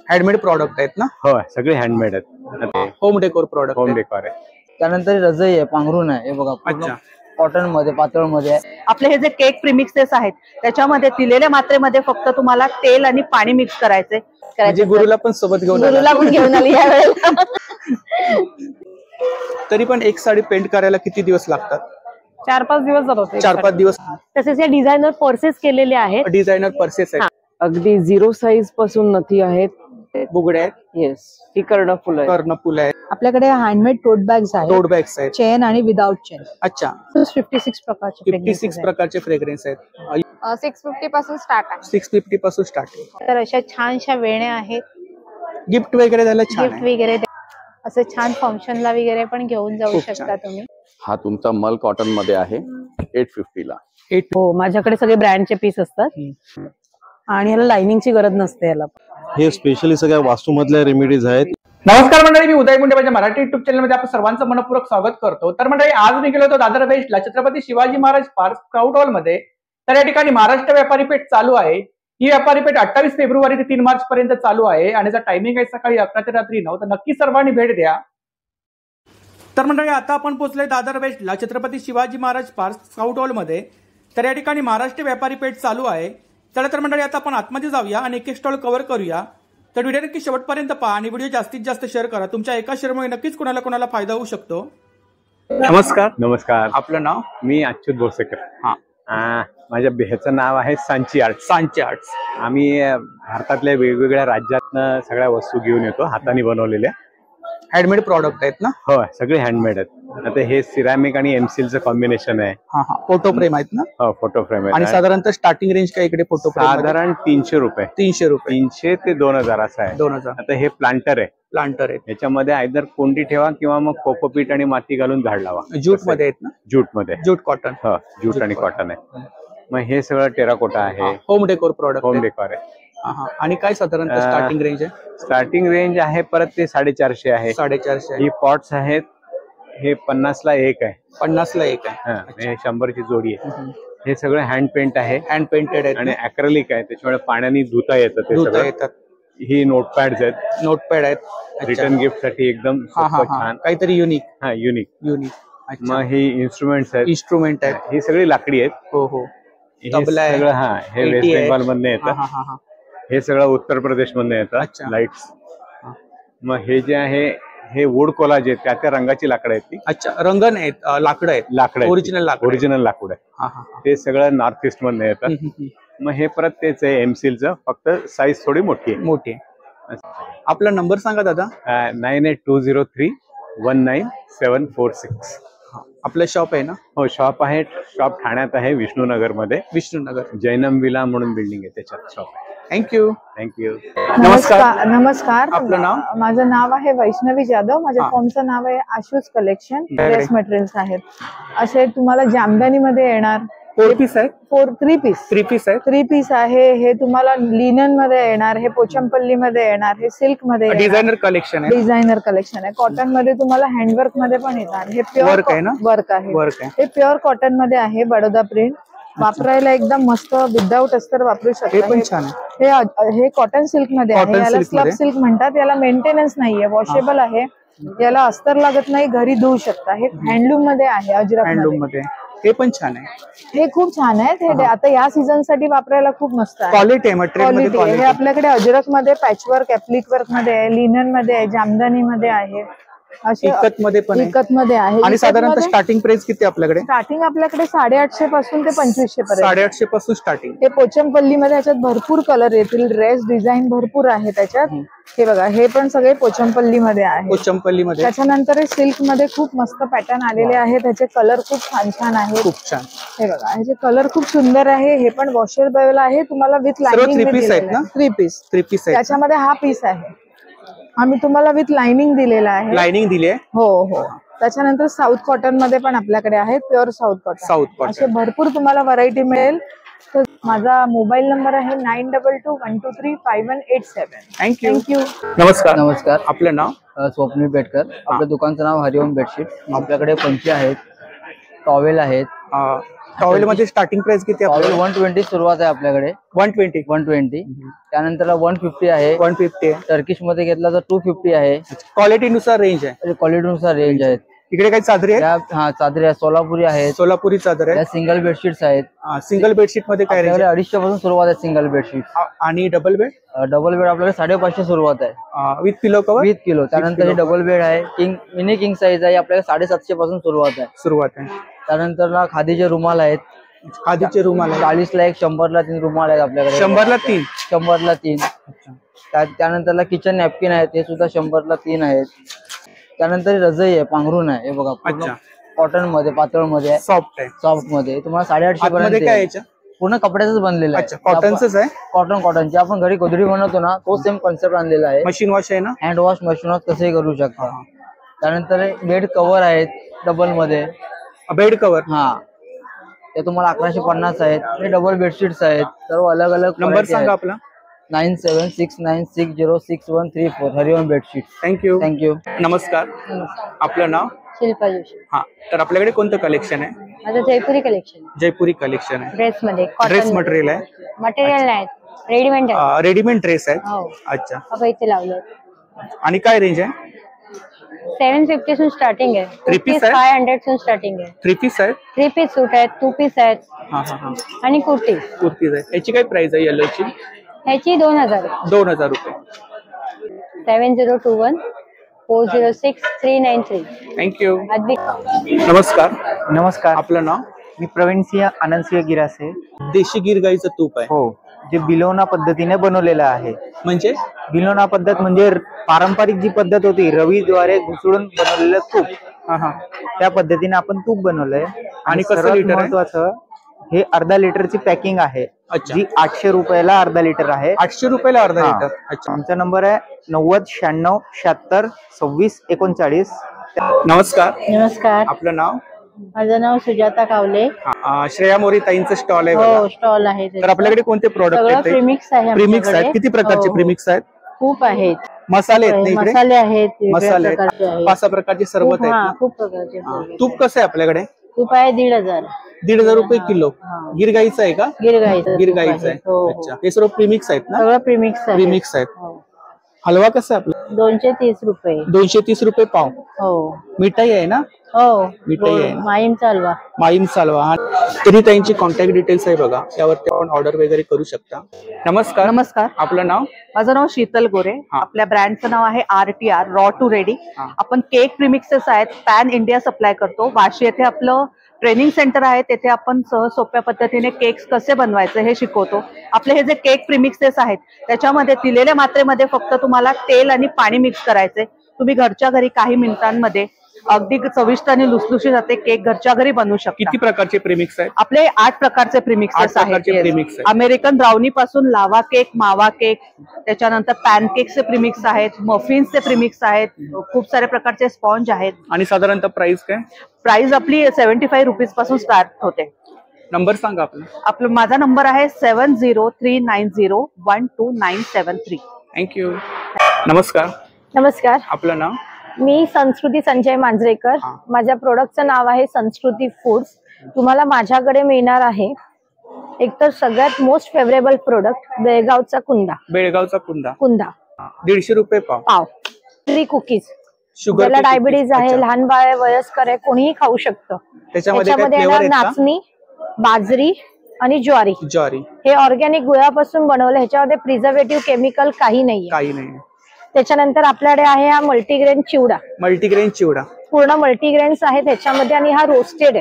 Handmade product आहेत ना? हो, सगळे हँडमेड आहेत. Home decor product. Home decor आहे. त्यानंतर रजई आहे, पांघरूण आहे, हे बघा पूर्ण कॉटन मध्ये, पातळ मध्ये आहे. आपले हे जे केक प्रीमिक्सेस आहेत त्याच्यामध्ये दिलेल्या मात्रेमध्ये फक्त तुम्हाला तेल आणि पाणी मिक्स करायचे. म्हणजे गुरुला पण सोबत घेऊन आली या वेळेला. तरी पण एक साडी पेंट करायला किती दिवस लागतात? 4-5 दिवस जातात. 4-5 दिवस. तसेच हे डिझायनर पर्सेस केलेले आहेत. डिझायनर पर्सेस आहेत. अगदी 0 साईज पासून नथी आहेत, बुगडे आहेत. येस, ही कर्णफुल आहे. कर्णफुल आहे. आपल्याकडे हँडमेड टोट बॅग्स आहेत. टोट बॅग्स आहेत, चेन आणि विदाउट चेन. अच्छा. 56 प्रकारचे 56 प्रकारचे फ्रेग्रन्स आहेत. 650 पासून स्टार्ट आहे. 650 पासून स्टार्ट आहे. तर अशा छानशा वेण्या आहेत. गिफ्ट वगैरे द्यायला छान गिफ्ट वगैरे असं छान फंक्शनला वगैरे पण घेऊन जाऊ शकता तुम्ही. हा तुमचा मल कॉटन मध्ये आहे 850 ला. हो, माझ्याकडे सगळे ब्रँडचे पीस असतात आणि याला लाइनिंगची गरज नसते. याला हे स्पेशली सगळ्या वास्तूमधल्या रेमेडीज आहेत. नमस्कार मंडळी, मी उदय मुंडे माझ्या मराठी युट्यूब चॅनल मध्ये आपण सर्वांचं मनपूर्वक स्वागत करतो. तर मंडळी, आज मी गेलो होतो दादर वेस्टला Chhatrapati Shivaji Maharaj park scout hall मध्ये. तर या ठिकाणी महाराष्ट्र व्यापारी पेठ चालू आहे. ही व्यापारी पेठ 28 फेब्रुवारी ते 3 मार्च पर्यंत चालू आहे आणि याचा टायमिंग आहे सकाळी 11 ते रात्री 9. तर नक्की सर्वांनी भेट द्या. तर मंडळी, आता आपण पोहोचलोय दादर वेस्टला Chhatrapati Shivaji Maharaj park scout hall मध्ये. तर या ठिकाणी महाराष्ट्र व्यापारी पेठ चालू आहे. चला तर मंडळी, आता आपण आतमध्ये जाऊया आणि एक एक स्टॉल कव्हर करूया. तर व्हिडिओ नक्की शेवटपर्यंत पहा आणि व्हिडिओ जास्तीत जास्त शेअर करा. तुमच्या एका शेअरमुळे नक्कीच कोणाला फायदा होऊ शकतो. नमस्कार. नमस्कार. आपलं नाव? मी अच्युत भोसेकर. माझ्या ह्याचं नाव आहे सांची आर्ट्स. सांची आर्ट्स. आम्ही भारतातल्या वेगवेगळ्या राज्यातनं सगळ्या वस्तू घेऊन येतो, हाताने बनवलेल्या. हँडमेड प्रॉडक्ट आहेत ना? हो, सगळे हँडमेड आहेत. आता हे सिरामिक आणि एमसीलचं कॉम्बिनेशन आहे. फोटो फ्रेम आहेत ना? हो, फोटो फ्रेम आहे. आणि साधारणतः स्टार्टिंग रेंज काय इकडे फोटो फ्रेम? साधारण 300 रुपये. 300 ते 2000 असं आहे. 2000. आता हे प्लांटर आहे. प्लांटर आहे. याच्यामध्ये आयदर कोंडी ठेवा किंवा मग कोकोपीट आणि माती घालून झाड लावा. ज्यूट मध्ये आहेत ना? ज्यूट मध्ये. Jute cotton. हो, ज्यूट आणि कॉटन आहे. मग हे सगळं टेराकोटा आहे. Home decor product. Home decor आहे. आणि काय साधारणतः स्टार्टिंग रेंज आहे? स्टार्टिंग रेंज आहे परत ते 450 आहे. 450. ही पॉट्स आहेत. हे 50 ला एक आहे. 50 ला एक आहे. हे 100 ची जोडी आहे. हे सगळं हँड पेंट आहे. हँड पेंटेड आहे आणि ॲक्रेलिक आहे, त्याच्यामुळे पाण्याने धुता येतं ते सगळं. ही नोटपॅड्स आहेत. नोटपॅड आहेत. रिटर्न गिफ्ट साठी एकदम छान, काहीतरी युनिक. युनिक. मग ही इन्स्ट्रुमेंट्स आहेत. इन्स्ट्रुमेंट आहेत. ही सगळी लाकडी आहेत. हो. तबला आहे. हे वेस्ट बेंगॉल मधनं येतं. हे सगळं उत्तर प्रदेश मधनं येतं. लाईट्स. मग हे जे आहे हे वूड कोलाज आहेत, त्या रंगाची लाकडं आहेत ती. अच्छा, रंग नाहीत, लाकडं आहेत. लाकडं ओरिजिनल लाकूड आहे. ते सगळं नॉर्थ ईस्ट मधनं येतं. मग हे परत तेच आहे एमसीलचं, फक्त साईज थोडी मोठी आहे. आपला नंबर सांगा दादा. 9820319746. आपलं शॉप आहे ना? हो, शॉप आहे. शॉप ठाण्यात आहे, विष्णुनगर मध्ये. विष्णुनगर बिल्डिंग विला म्हणून बिल्डिंग आहे, त्याच्यात शॉप आहे. थँक्यू. नमस्कार. आपलं नाव? माझं नाव आहे वैष्णवी जाधव. माझ्या फॉर्मचं नाव आहे आशूज कलेक्शन. ड्रेस मटेरियल्स आहेत. असे तुम्हाला जामदानी मध्ये येणार. 4 पीस आहे. 3 पीस. 3 पीस आहे. 3 पीस आहे. हे तुम्हाला लिनन मध्ये येणार. हे पोचमपल्ली मध्ये येणार. हे सिल्क मध्ये. डिझायनर कलेक्शन आहे. डिझायनर कलेक्शन आहे. कॉटन मध्ये तुम्हाला हँडवर्क मध्ये पण येणार. हे प्युअर वर्क आहे ना? वर्क आहे. हे प्युअर कॉटन मध्ये आहे. बडोदा प्रिंट. वापरायला एकदम मस्त, विदाऊट अस्तर वापरू शकता. हे पण छान आहे. हे कॉटन सिल्क मध्ये आहे. याला स्लब सिल्क म्हणतात. याला मेंटेनन्स नाहीये, वॉशेबल आहे. याला अस्तर लागत नाही, घरी धुवू शकता. हे हँडलूम मध्ये आहे. अजरक मध्ये. हे पण छान आहे. हे खूप छान आहेत. हे आता या सीझन साठी वापरायला खूप मस्त आहे. क्वालिटी आहे, मटेरियल क्वालिटी. हे आपल्याकडे अजरक मध्ये, पॅचवर्क, एप्लिक वर्क मध्ये आहे, लिनन मध्ये आहे, जामदानी मध्ये आहे. इकत मध्ये पण आहे. आणि साधारणतः स्टार्टिंग प्राइस किती आपल्याकडे? स्टार्टिंग आपल्याकडे 850 पासून ते 2500 पर्यंत. 850 पासून स्टार्टिंग. हे पोचमपल्ली मध्ये. याच्यात भरपूर कलर येतील. ड्रेस डिझाईन भरपूर आहे त्याच्यात. हे बघा, हे पण सगळे पोचमपल्ली मध्ये आहे. पोचमपल्ली मध्ये. त्याच्यानंतर हे सिल्क मध्ये खूप मस्त पॅटर्न आलेले आहेत. त्याचे कलर खूप छान आहेत. खूप छान. हे बघा, ह्याचे कलर खूप सुंदर आहे. हे पण वॉशेबल आहे. तुम्हाला विथ लाइनिंग. 3 पीस आहेत ना? 3 पीस. त्याच्यामध्ये हा पीस आहे. आम्ही तुम्हाला विथ लाइनिंग दिलेला आहे. लाइनिंग दिली आहे. हो. त्याच्यानंतर साऊथ कॉटन मध्ये पण आपल्याकडे आहे. Pure south cotton. असे भरपूर तुम्हाला व्हरायटी मिळेल. तर माझा मोबाईल नंबर आहे 9221235187. थँक्यू. नमस्कार. आपलं नाव? स्वप्नील बेटकर. आपल्या दुकानचं नाव हरिओम बेडशीट. आपल्याकडे पंची आहेत, टॉवेल आहेत, टॉवेल मध्ये स्टार्टिंग प्राइस किती आहे? टॉवेल 120 सुरुवात आहे आपल्याकडे. 120. त्यानंतर 150 आहे. 150 आहे. टर्किश मध्ये घेतला तर 250 आहे. क्वालिटी नुसार रेंज आहे. क्वालिटी नुसार रेंज आहेत. इकडे काही चादरी आहेत? हा चादरी आहे. सोलापुरी आहेत. सोलापुरी चादर आहे. सिंगल बेडशीट्स आहेत. सिंगल बेडशीट मध्ये काय रेंज? 250 पासून सुरुवात आहे सिंगल बेडशीट. आणि डबल बेड? डबल बेड आपल्याकडे 550 सुरुवात आहे. With pillow cover? विथ पिलो. त्यानंतर डबल बेड आहे. मिनी किंग साईज आहे. आपल्याकडे 750 पासून सुरुवात आहे. त्यानंतर खादीचे रुमाल आहेत. खादीचे रुमाल 40 ला 1, 100 ला 3 रुमाल आहेत आपल्याकडे. 100 ला 3? 100 ला 3. त्यानंतर किचन नॅपकिन आहेत. ते सुद्धा 100 ला 3 आहेत. त्यानंतर रजई आहे, पांघरून आहे. हे बघा कॉटन मध्ये, पातळ मध्ये, सॉफ्ट मध्ये. तुम्हाला 850 पर्यंत. पूर्ण कपड्याच बनलेलं आहे. कॉटनच आहे. कॉटनचे आपण घरी गोधडी बनवतो ना, तो सेम कॉन्सेप्ट आणलेला आहे. मशीन वॉश आहे ना? हँड वॉश, मशीन वॉश तसंही करू शकता. त्यानंतर बेड कव्हर आहेत डबल मध्ये. बेड कव्हर ते तुम्हाला 1150 आहेत. हे डबल बेडशीट्स आहेत. सर्व अलग अलग. नंबर सांगा आपला. 9769606134. हरिओम बेडशीट. थँक्यू. नमस्कार, आपलं नाव? शिल्पा जोशी. तर आपल्याकडे कोणतं कलेक्शन आहे? माझं जयपुरी कलेक्शन. जयपुरी कलेक्शन आहे. ड्रेस मध्ये ड्रेस मटेरियल आहे. मटेरियल नाही, रेडीमेड आहे. रेडीमेड ड्रेस आहे. अच्छा. बाबा इथे लावलं. आणि काय रेंज आहे? 750 से स्टार्टिंग है. 3 पीस है. 500 से स्टार्टिंग है. 3 पीस है. 3 पीस सूट है, 2 पीस है. आणि कुर्ती. कुर्तीज आहे. याची काय प्राइस आहे येलोची? ह्याची 2000. 2000 रुपये. 7021 406 393. थँक्यू. नमस्कार. आपलं नाव? मी प्रवीण सिंह आनंदसिंह गिरासे. देशी गिर गाईचं तूप आहे. हो, जे बिलोना पद्धतीने बनवलेलं आहे. म्हणजे बिलोना पद्धत म्हणजे पारंपरिक जी पद्धत होती, रवीद्वारे घुसळून बनवलेलं तूप. त्या पद्धतीने आपण तूप बनवलंय. आणि कसं लिटर आहे? महत्वाचं, हे अर्धा लिटरची पॅकिंग आहे. जी 800 रुपयाला अर्धा लिटर आहे. 800 रुपयाला अर्धा लिटर. अच्छा. आमचा नंबर आहे 9096762639. नमस्कार. आपलं नाव? माझं नाव सुजाता कावले. श्रेया मोरे ताईंचं स्टॉल आहे. हो, स्टॉल आहे. तर आपल्याकडे कोणते प्रोडक्ट आहेत? प्रीमिक्स आहे. प्रीमिक्स आहेत. किती प्रकारचे प्रीमिक्स आहेत? खूप आहेत. मसाले आहेत. मसाले आहेत. मसाले 5 प्रकारचे सरबत आहेत. खूप प्रकारचे. तूप कसं आहे आपल्याकडे? तूप आहे 1,500. 1,500 रुपये किलो. गिरगाईचं आहे का? गिरगाईचं आहे. अच्छा. हे सर्व प्रीमिक्स आहेत ना? सगळं प्रीमिक्स आहेत. हलवा कसा आहे आपला? 230 रुपये. 230 रुपये पाव. हो. मिठाई आहे ना? हो, मिठाई आहे. माईम चालवा. तरी त्यांची कॉन्टॅक्ट डिटेल्स आहे बघा, त्यावरती आपण ऑर्डर वगैरे करू शकता. नमस्कार. आपलं नाव? माझं नाव शीतल गोरे. आपल्या ब्रँडचं नाव आहे RTR, रॉ टू रेडी. आपण केक प्रीमिक्सेस आहेत, पॅन इंडिया सप्लाय करतो. वाशी येथे आपलं ट्रेनिंग सेंटर आहे. तेथे आपण सहज सोप्या पद्धतीने केक्स कसे बनवायचे हे शिकवतो. आपले हे जे केक प्रीमिक्सेस आहेत त्याच्यामध्ये दिलेल्या मात्रेमध्ये फक्त तुम्हाला तेल आणि पाणी मिक्स करायचे. तुम्ही घरच्या घरी काही मिनिटांमध्ये अगदी चविष्ट आणि लुसलुशी जाते केक घरच्या घरी बनवू शकता. किती प्रकारचे प्रीमिक्स आहेत? आपले 8 प्रकारचे प्रीमिक्सेस आहेत. अमेरिकन ब्राउनी पासून लावा केक, मावा केक, त्याच्यानंतर पॅनकेकचे प्रीमिक्स आहेत, मफिन्सचे प्रीमिक्स आहेत, खूप सारे प्रकारचे स्पॉन्ज आहेत. आणि साधारणतः प्राइस काय? प्राइस आपली 75 रुपीज पासून स्टार्ट होते. नंबर सांगा आपला. माझा नंबर आहे 7039012973. थँक्यू. नमस्कार. आपलं नाव? मी संस्कृती संजय मांजरेकर. माझ्या प्रोडक्टचं नाव आहे संस्कृती फूड्स. तुम्हाला माझ्याकडे मिळणार आहे एकतर सगळ्यात मोस्ट फेवरेबल प्रोडक्ट बेळगावचा कुंदा. 150 रुपये पाव. Tree cookies. ज्याला डायबिटीज आहे, लहान बाळ, वयस्कर आहे, कोणीही खाऊ शकतं. त्याच्यामध्ये नाचणी, बाजरी आणि ज्वारी. हे ऑर्गॅनिक गुळापासून बनवलं. ह्याच्यामध्ये प्रिझर्वेटिव्ह केमिकल काही नाहीये. त्याच्यानंतर आपल्याकडे आहे हा मल्टीग्रेन चिवडा. पूर्ण मल्टीग्रेन्स आहे त्याच्यामध्ये आणि हा रोस्टेड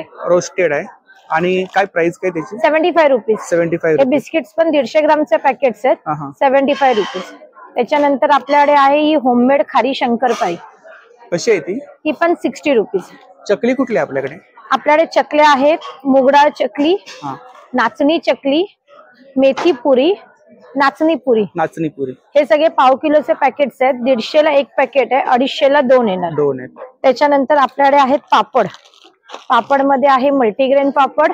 आहे. आणि काय प्राइस काय त्याची? 75 रुपीज. हे बिस्किट्स पण 150 ग्रामचे पॅकेट्स आहेत. 75 रुपीज. त्याच्यानंतर आपल्याकडे आहे ही होममेड खारी शंकरपाळी. कशी आहे ती? ही पण 60 रुपीज. चकली कुठली आपल्याकडे? आपल्याकडे चकल्या आहेत, मुगडाळ चकली, नाचणी चकली, मेथी पुरी, नाचणी पुरी. हे सगळे पाव किलोचे पॅकेट्स आहेत. 150 ला 1 पॅकेट आहे, 250 ला 2 येणार. त्याच्यानंतर आपल्याकडे आहेत पापड. पापड मध्ये आहे मल्टीग्रेन पापड,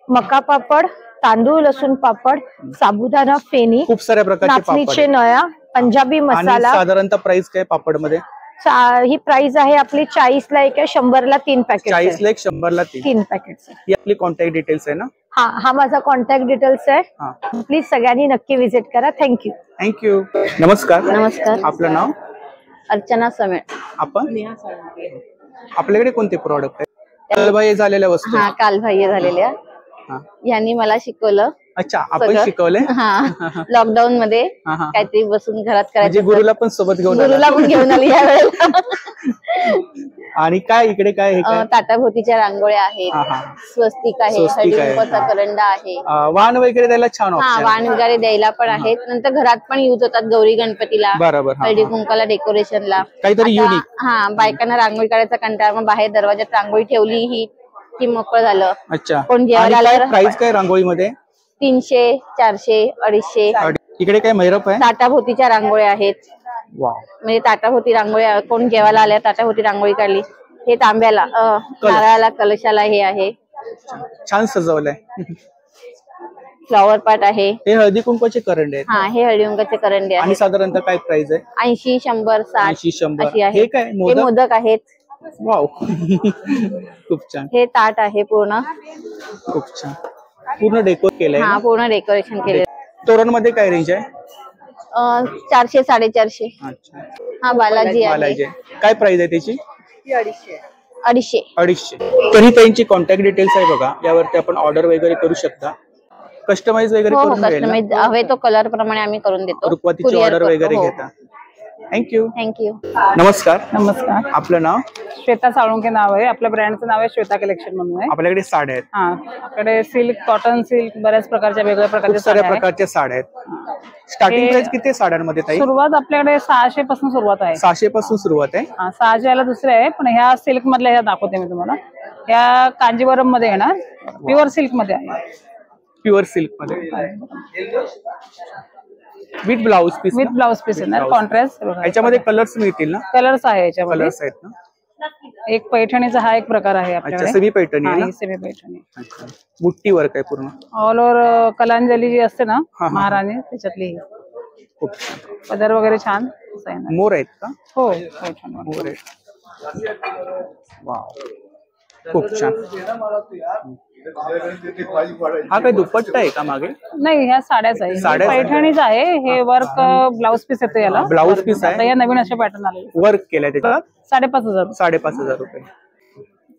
मका पापड, तांदूळ लसूण पापड, साबुदाणा फेणी, खूप साऱ्या प्रकारचे नाचणीचे नळ्या, पंजाबी मसाला. साधारणतः प्राइस काय पापड मध्ये? ही प्राइस आहे आपली 40 ला एक आहे, 100 ला 3 पॅकेट. 40 ला 100 ला 3 पॅकेट. ही आपली कॉन्टॅक्ट डिटेल्स आहे ना? हा माझा कॉन्टॅक्ट डिटेल्स आहे. प्लीज सगळ्यांनी नक्की विजिट करा. थँक्यू. थँक्यू. नमस्कार. नमस्कार. आपलं नाव? अर्चना समेळ. आपण आपल्याकडे कोणते प्रॉडक्ट आहे? कालबाह्य झालेल्या वस्तू? हा, कालबाह्य झालेल्या. यांनी मला शिकवलं. अच्छा, आपण शिकवले? हा, लॉकडाऊन मध्ये काहीतरी बसून घरात करायचं. गुरुला पण सोबत घेऊन आली यावेळेला. आणि काय इकडे काय ताटाभोवतीच्या रांगोळ्या आहेत, स्वस्तिक आहे, हळदीकुंकवाचा करंडा आहे, वाण वगैरे द्यायला छान ऑप्शन. वाण वगैरे द्यायला पण आहेत. नंतर घरात पण यूज होतात गौरी गणपतीला, हळदी कुंकाला, डेकोरेशनला, काहीतरी युनिक. हा, बायकांना रांगोळी काढायचा कंटाळा, मग बाहेर दरवाजात रांगोळी ठेवली की मोकळं झालं. अच्छा. कोण जेवायला प्राइस काय रांगोळीमध्ये? 300, 400, 250. इकडे काय मैरप आहे? ताटाभोवतीच्या रांगोळ्या आहेत. म्हणजे ताटाभोवती रांगोळ्या, कोण जेवायला आल्या ताटाभोवती रांगोळी काढली. हे तांब्याला, नारळाला, कलशाला हे आहे. छान सजवलंय. फ्लॉवर पॉट आहे. हे हळदी कुंकवाचे करंडे आहेत. हा, हे हळदी कुंकवाचे करंडे आहेत. आणि साधारणतः काय प्राइस आहे? 80, 100, 60, 80, 100 अशी आहे. हे काय मोदक आहेत. वाव. खूप छान. हे ताट आहे पूर्ण. खूप छान. पूर्ण डेकोर केलंय. हा, पूर्ण डेकोरेशन केलंय. तोरण मध्ये काय रेंज आहे? 400, 450. अच्छा. हा, बालाजी आहे. काय प्राइस आहे त्याची? 250. 250. तरी त्यांची कॉन्टॅक्ट डिटेल्स आहे बघा, यावरती आपण ऑर्डर वगैरे करू शकता. कस्टमाइज वगैरे करून मिळेल. कस्टमाइज हवे तो कलर प्रमाणे आम्ही करून देतो. रुखवतीची ऑर्डर वगैरे घेता. थँक्यू. थँक्यू. नमस्कार. नमस्कार. आपलं नाव? श्वेता साळुंके नाव आहे. आपल्या ब्रँडचं नाव आहे श्वेता कलेक्शन म्हणून आहे. आपल्याकडे साड्या आहेत? हा, आपल्याकडे सिल्क, कॉटन सिल्क, बऱ्याच प्रकारच्या वेगवेगळ्या प्रकारच्या साड्या आहेत. स्टार्टिंग प्राइस किती साड्यांमध्ये ताई? सुरुवात आपल्याकडे 600 पासून सुरुवात आहे. 600 पासून सुरुवात आहे? 600 याला दुसरे आहे, पण ह्या सिल्क मधल्या ह्या दाखवते मी तुम्हाला. ह्या कांजीवरम मध्ये येणार, प्युअर सिल्क मध्ये आहे. प्युअर सिल्क मध्ये with blouse piece? With blouse piece येणार, कॉन्ट्रास्ट. याच्यामध्ये कलर्स मिळतील ना? कलर्स आहे याच्यामध्ये. कलर्स आहेत ना? एक पैठणीचा हा एक प्रकार आहे आपल्याकडे. सेमी पैठणी. सेमी पैठणी. बुट्टी वर्क आहे पूर्ण. ऑल ओव्हर कलांजली जी असते ना महाराणी, त्याच्यातली. खूप पदर वगैरे छान. मोर आहेत का? हो, मोर आहेत. वाव, खूप छान. हा काय दुपट्टा आहे का मागे? नाही, ह्या साड्याच आहे. पैठणीच आहे. हे वर्क ब्लाउज पीस येतो याला. ब्लाउज पीस आहे. या नवीन अशा पॅटर्न आले. वर्क केलाय त्याच्यात. 5,500. 5,500 रुपये.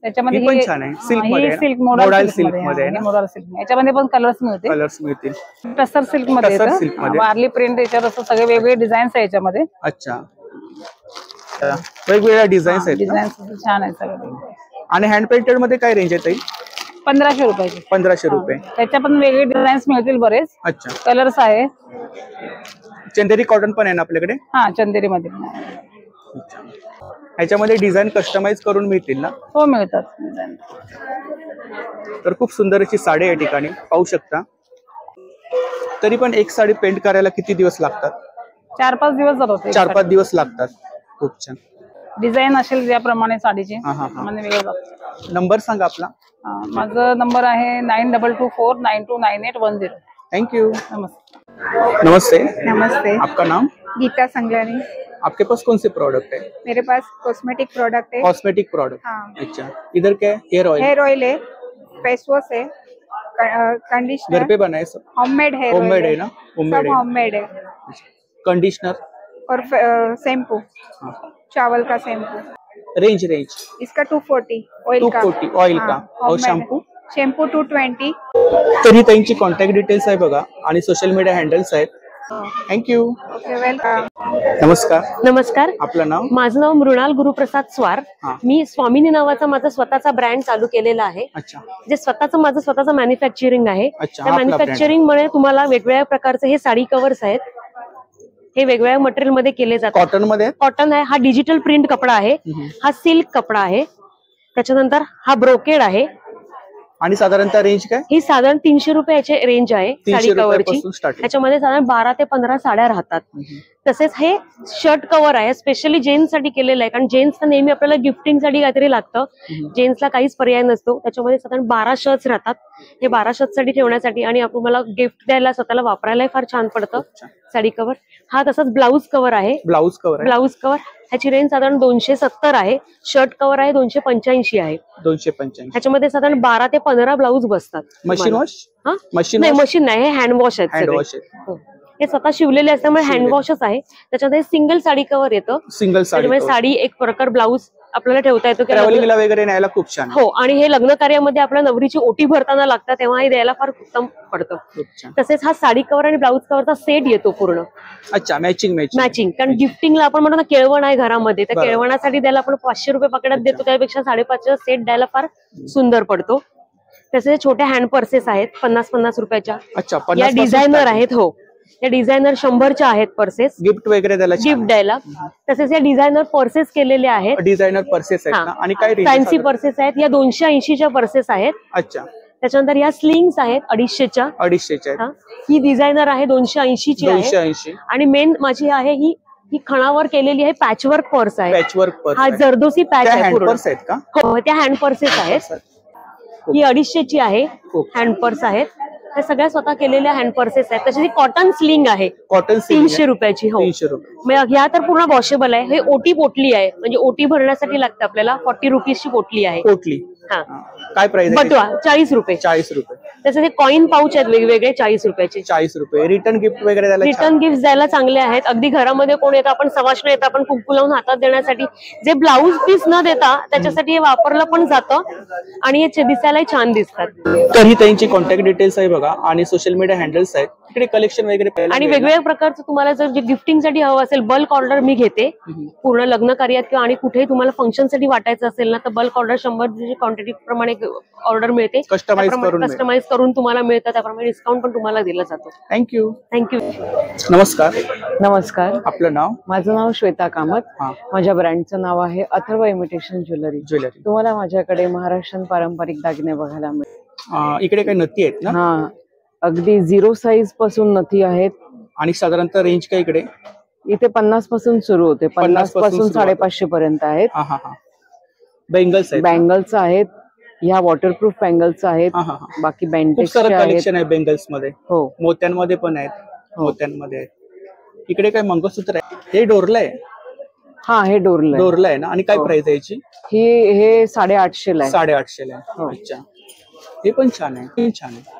त्याच्यामध्ये पण छान आहे. सिल्क मध्ये, सिल्क मोडल सिल्क मध्ये, मोडल सिल्क. याच्यामध्ये पण कलर्स मिळतील. कलर्स मिळतील. टसर सिल्क मध्ये येतं. वारली प्रिंट याच्यावर असं सगळे वेगवेगळे डिझाईन्स आहे याच्यामध्ये. अच्छा, वेगवेगळ्या डिझाईन्स आहेत. डिझाईन्स छान आहे सगळे. आणि हँड पेंटेड मध्ये काय रेंज आहे ताई? 1500 रुपयाची. 1500 रुपये. त्याच्या पण वेगळे डिझाईन्स मिळतील बरेच. अच्छा. कलर्स आहे. चंदेरी कॉटन पण आहे ना आपल्याकडे? हा, चंदेरी मध्ये. ह्याच्यामध्ये डिझाईन कस्टमाइज करून मिळतील ना? हो, मिळतात. तर खूप सुंदर अशी साडी या ठिकाणी पाहू शकता. तरी पण एक साडी पेंट करायला किती दिवस लागतात? 4-5 दिवस जातात. 4-5 दिवस लागतात. खूप छान. डिझाईन असेल ज्याप्रमाणे साडीचे नंबर सांगा आपला. माझा नंबर आहे 9224929810. थँक्यू. नमस्ते. नमस्ते. नमस्ते. आपका नाम? गीता संगलानी. आपके पास कौन से प्रोडक्ट है? मेरे पास कॉस्मेटिक प्रोडक्ट है. Cosmetic product? हाँ. अच्छा. इधर क्या है? Hair oil? हेयर ऑयल है, फेस वॉश है, कंडीशनर. घर पे बनाए सब? होममेड है. होममेड है ना? होममेड है. कंडीशनर और शैम्पू, चावल का शैम्पू. रेंज इसका 240 ऑयल का. 240 ऑयल का. और शैम्पू 220. तरी त्यांची कॉन्टॅक्ट डिटेल्स आहे बघा आणि सोशल मीडिया हँडल्स आहेत. थँक्यू. Okay, welcome. नमस्कार. नमस्कार. आपलं नाव? माझं नाव मृणाल गुरुप्रसाद स्वार. मी स्वामिनी नावाचा माझा स्वतःचा ब्रँड चालू केलेला आहे. जे माझं स्वतःचं मॅन्युफॅक्चरिंग आहे. त्या मॅन्युफॅक्चरिंग मुळे तुम्हाला वेगवेगळ्या प्रकारचे हे साडी कव्हर्स आहेत. हे वेगवेगळ्या मटेरियल मध्ये केले जातात. कॉटन मध्ये? कॉटन आहे. हा डिजिटल प्रिंट कपडा आहे. हा सिल्क कपडा आहे. त्याच्यानंतर हा ब्रोकेड आहे. आणि साधारणतः रेंज काय? ही साधारण 300 रुपयाची रेंज आहे साडी कव्हरची. त्याच्यामध्ये साधारण 12 ते 15 साड्या राहतात. तसेच हे शर्ट कव्हर आहे, स्पेशली जेंट्स साठी केलेलं आहे, कारण जेंट्सला नेहमी आपल्याला गिफ्टिंग साठी काहीतरी लागतं, जेंट्सला काहीच पर्याय नसतो. त्याच्यामध्ये साधारण 12 शर्ट्स राहतात. हे 12 शर्ट्स साठी ठेवण्यासाठी आणि तुम्हाला गिफ्ट द्यायला स्वतःला वापरायला फार छान पडतं साडी कव्हर. हा तसंच ब्लाऊज कव्हर आहे. ब्लाऊज कव्हर ह्याची रेंज साधारण 270 आहे. शर्ट कव्हर आहे 285 आहे. 285. ह्याच्यामध्ये साधारण 12 ते 15 ब्लाऊज बसतात. Machine wash? मशीन नाही, हे हँड वॉश आहेत. हे स्वतः शिवलेले असल्यामुळे हँड वॉशच आहे. त्याच्यामध्ये सिंगल साडी कव्हर येतं. त्याच्यामुळे साडी एक प्रकार ब्लाऊज आपल्याला ठेवता येतो, ट्रॅव्हलिंगला वगैरे न्यायला खूप छान. हो, आणि हे लग्न कार्यामध्ये आपल्या नवरीची ओटी भरताना लागतात तेव्हा हे द्यायला फार उत्तम पडतं. तसेच हा साडी कव्हर आणि ब्लाऊज कव्हरचा सेट येतो पूर्ण. अच्छा, मॅचिंग. कारण गिफ्टिंगला आपण म्हणतो ना, केळवण आहे घरामध्ये, त्या केळवणासाठी द्यायला आपण 500 रुपये पकडात देतो, त्यापेक्षा 550 सेट द्यायला फार सुंदर पडतो. तसेच छोट्या हँड पर्सेस आहेत 50-50 रुपयाच्या. या डिझायनर आहेत. हो, या डिझायनर 100च्या आहेत पर्सेस, गिफ्ट वगैरे गिफ्ट द्यायला. तसेच या डिझायनर पर्सेस केलेले आहेत. डिझायनर पर्सेस आहेत आणि काय फॅन्सी पर्सेस आहेत. या 280च्या पर्सेस आहेत. अच्छा. त्याच्यानंतर या स्लिंग्स आहेत 250च्या. ही डिझायनर आहे 280ची आहे. आणि मेन माझी आहे ही खणावर केलेली आहे पॅचवर्क पर्स आहे. हा जरदोसी पॅच आहे. हो, त्या हँड पर्सेस आहेत. ही 250ची आहे, हँड पर्स आहेत. ह्या सगळ्या स्वतः केलेल्या हँड पर्सेस आहेत. तशी कॉटन स्लिंग आहे 300 रुपयाची. हो, ह्या तर पूर्ण वॉशेबल आहे. हे ओटी पोटली आहे, म्हणजे ओटी भरण्यासाठी लागतं आपल्याला. 40 रुपीजची पोटली आहे. हा, काय प्राइस? बटवा 40 रुपये. तसे हे कॉइन पाऊच आहेत वेगवेगळे 40 रुपयाचे. 40 रुपये. रिटर्न गिफ्ट वगैरे द्यायला, रिटर्न गिफ्ट द्यायला चांगले आहेत. अगदी घरामध्ये कोण येतं, आपण सवाष्ण येतं, आपण कुंकू लावून हातात देण्यासाठी जे ब्लाऊज पीस न देता त्याच्यासाठी हे वापरलं पण जातं आणि हे दिसायलाही छान दिसतात. तर ही त्यांची कॉन्टॅक्ट डिटेल्स आहे बघा आणि सोशल मीडिया हँडल्स आहेत. तिकडे कलेक्शन वगैरे आणि वेगवेगळ्या प्रकारचं तुम्हाला जर गिफ्टिंग साठी हवं असेल, बल्क ऑर्डर मी घेते पूर्ण लग्न कार्यात किंवा आणि कुठेही तुम्हाला फंक्शन साठी वाटायचं असेल ना, तर बल्क ऑर्डर 100 क्वांटिटी प्रमाणे ऑर्डर मिळते. कस्टमाइज करून तुम्हाला मिळतं, त्याप्रमाणे डिस्काउंट पण तुम्हाला दिला जातो. थँक्यू. नमस्कार. आपलं नाव? माझं नाव श्वेता कामत. माझ्या ब्रँडचं नाव आहे अथर्व इमिटेशन ज्वेलरी. तुम्हाला माझ्याकडे महाराष्ट्रीयन पारंपरिक दागिने बघायला मिळतील. इकडे काही नथी आहेत ना? हा, अगदी 0 साईज पासून नथी आहेत. आणि साधारणतः रेंज काय इकडे? इथे 50 पासून सुरू होते. 50 पासून 550 पर्यंत आहेत. बँगल्स आहेत. ह्या वॉटरप्रूफ बँगल्स आहेत. बाकी बँडेजचे कलेक्शन आहे बेंगल्स मध्ये. हो, मोत्यांमध्ये पण आहेत. मोत्यांमध्ये इकडे काय मंगळसूत्र आहे? हे डोरला आहे. हा, हे डोरला आहे ना. आणि काय प्राइस आहे याची? हे 850 ला आहे. 850 ला आहे. अच्छा, हे पण छान आहे.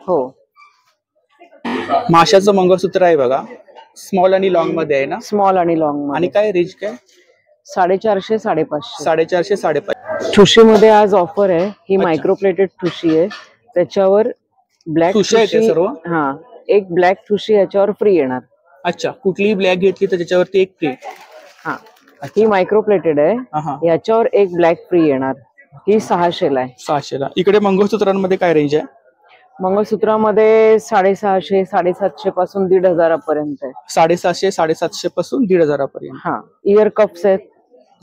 हो, माशाचं मंगळसूत्र आहे बघा. स्मॉल आणि लॉंग मध्ये आहे ना? स्मॉल आणि लॉंग. आणि काय रेंज काय? 450 550. 450 550. ठुशी मध्ये आज ऑफर आहे. ही मायक्रोप्लेटेड ठुशी आहे. त्याच्यावर ब्लॅक ठुशी सर्व. हा, एक ब्लॅक ठुशी याच्यावर फ्री येणार. अच्छा, कुठलीही ब्लॅक घेतली तर त्याच्यावरती एक फ्री. हा, ही मायक्रोप्लेटेड आहे. याच्यावर एक ब्लॅक फ्री येणार. ही 600 ला आहे. 600 ला. इकडे मंगळसूत्रांमध्ये काय रेंज आहे? मंगळसूत्रामध्ये 650 750 पासून 1500 पर्यंत आहे. 750 750 पासून 1500 पर्यंत. हा, इयर कप्स आहेत.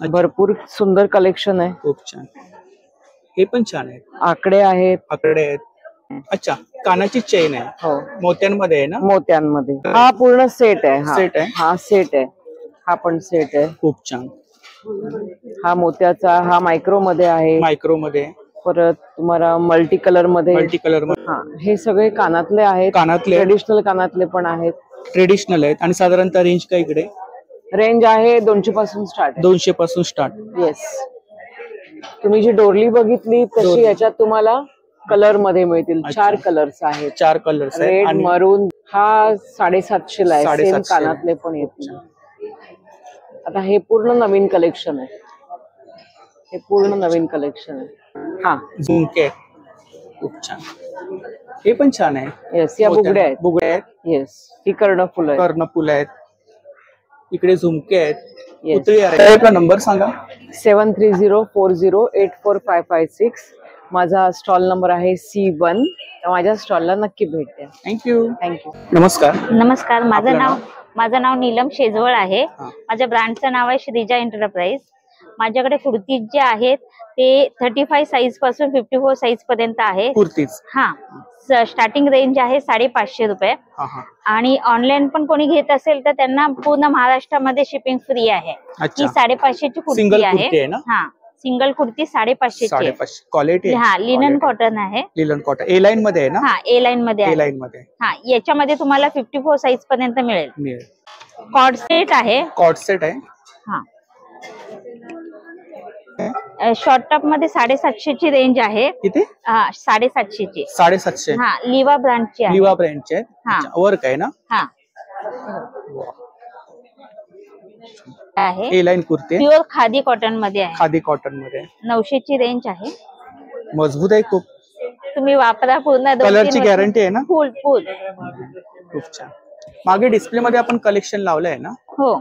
भरपूर सुंदर कलेक्शन आहे. खूप छान. हे पण छान आहे. आकडे आहेत. अच्छा, कानाची चेन आहे. हो, मोत्यांमध्ये आहे ना? मोत्यांमध्ये. हा पूर्ण सेट आहे. हा सेट आहे. हा पण सेट आहे. खूप छान. हा मोत्याचा. हा मायक्रो मध्ये आहे. परत तुम्हाला मल्टी कलर मध्ये. हा, हे सगळे कानातले आहेत. ट्रेडिशनल कानातले पण आहेत. ट्रेडिशनल आहेत. आणि साधारणतः रेंज काय इकडे? रेंज आहे 200 पासून स्टार्ट. 200 पासून स्टार्ट. येस. तुम्ही जी डोरली बघितली तशी याच्यात तुम्हाला कलर मध्ये मिळतील. 4 कलर्स आहेत. 4 कलर्स आहेत. रेड, मरून. हा 750 ला आहे. सेम कानातले पण येतील. आता हे पूर्ण नवीन कलेक्शन आहे. हा, झुमके खूप छान. हे पण छान आहे. येस, या बुगड्या आहेत. येस, ही कर्णफुल आहेत. इकडे झुमके आहेत. पुतळी आहे. आपला नंबर सांगा. 7304084556. माझा स्टॉल नंबर आहे C1. माझ्या स्टॉलला नक्की भेट द्या. थँक्यू. नमस्कार. माझं नाव नीलम शेजवळ आहे. माझ्या ब्रँडचं नाव आहे श्रीजा एंटरप्राइज. माझ्याकडे कुर्तीज जे आहेत ते 35 साईज पासून 54 साईज पर्यंत आहे. कुर्तीज. हा, स्टार्टिंग रेंज आहे 550 रुपये आणि ऑनलाईन पण कोणी घेत असेल तर त्यांना पूर्ण महाराष्ट्रामध्ये शिपिंग फ्री आहे. ही 550 ची कुर्ती आहे. हा, सिंगल कुर्ती 550 ची. क्वालिटी हा, लिनन कॉटन आहे. लिनन कॉटन ए लाईन मध्ये आहे ना? हा, ए लाईन मध्ये आहे. ए लाईन मध्ये. हा, याच्यामध्ये तुम्हाला 54 साईज पर्यंत मिळेल. कॉर्ड सेट आहे. कॉर्ड सेट आहे. हा, शॉर्ट टॉप मध्ये 750 ची रेंज आहे. किती? 750 ची. 750. हा, लिवा ब्रँडची आहे. लिवा ब्रँडची आहे. वर्क आहे ना? हा, आहे. A line kurti pure khadi cotton मध्ये आहे. खादी कॉटन मध्ये 900 ची रेंज आहे. मजबूत आहे खूप. तुम्ही वापरा पूर्ण. कलरची गॅरंटी आहे ना? फुल फुल. खूप छान. मागे डिस्प्ले मध्ये आपण कलेक्शन लावलंय ना? हो.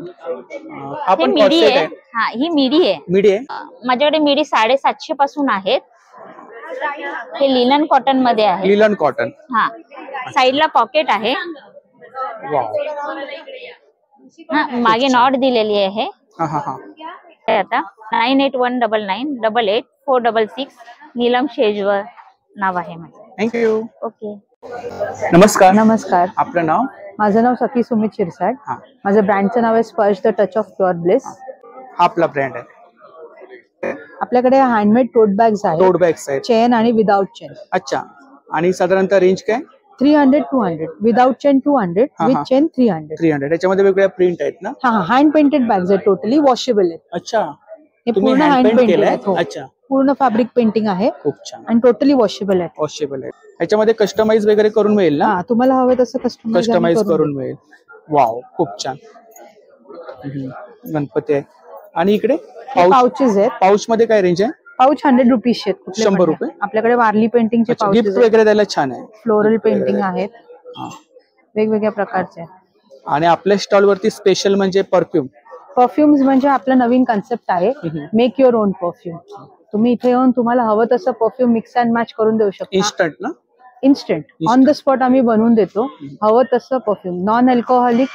आपण मिडी आहे. हा, ही मिडी आहे. मिडी आहे. माझ्याकडे मिडी 750 पासून आहेत. हे लिनन कॉटन मध्ये आहे. Linen cotton. हा, साइडला पॉकेट आहे. हा, मागे नॉट दिलेली आहे. आता 9819998846 नीलम शेजवर नाव आहे माझं. थँक्यू. ओके. नमस्कार. नमस्कार. आपलं नाव? माझं नाव सखी सुमित शिरसाट. माझं ब्रँडचं नाव आहे स्पर्श the touch of pure bliss. हा आपला ब्रँड आहे. आपल्याकडे हँडमेड टोट बॅग्स आहेत. टोट बॅग्स आहेत. चेन आणि विदाउट चेन. अच्छा. आणि साधारणतः रेंज काय? 300-200. Without chain 200, with chain 300. 300. त्याच्यामध्ये वेगवेगळ्या प्रिंट आहेत ना? हा, हँड पेंटेड बॅग्स आहेत. टोटली वॉशेबल आहेत. अच्छा. हे पूर्ण हँड पेंटेड आहेत. अच्छा. पूर्ण फॅब्रिक पेंटिंग आहे. खूप छान. आणि टोटली वॉशेबल आहे. वॉशेबल आहे. याच्यामध्ये कस्टमाइज वगैरे करून मिळेल ना? तुम्हाला हवं तसं कस्टमाइज करून मिळेल. वाव, खूप छान. गणपती आहे. आणि इकडे पाउचेस आहेत. पाउच मध्ये काय रेंज आहे? पाउच 100 रुपीजचे आहेत. 100 रुपये. आपल्याकडे वारली पेंटिंगचे पाउचेस गिफ्ट वगैरे द्यायला छान आहे. फ्लोरल पेंटिंग आहेत. वेगवेगळ्या प्रकारचे. आणि आपल्या स्टॉल वरती स्पेशल म्हणजे परफ्युम्स म्हणजे आपला नवीन कन्सेप्ट आहे. Make your on perfume. तुम्ही इथे येऊन तुम्हाला हवं तसं परफ्यूम मिक्स अँड मॅच करून देऊ शकता. इन्स्टंट ना? इन्स्टंट ऑन द स्पॉट आम्ही बनवून देतो. हवं तसं परफ्यूम. Non alcoholic.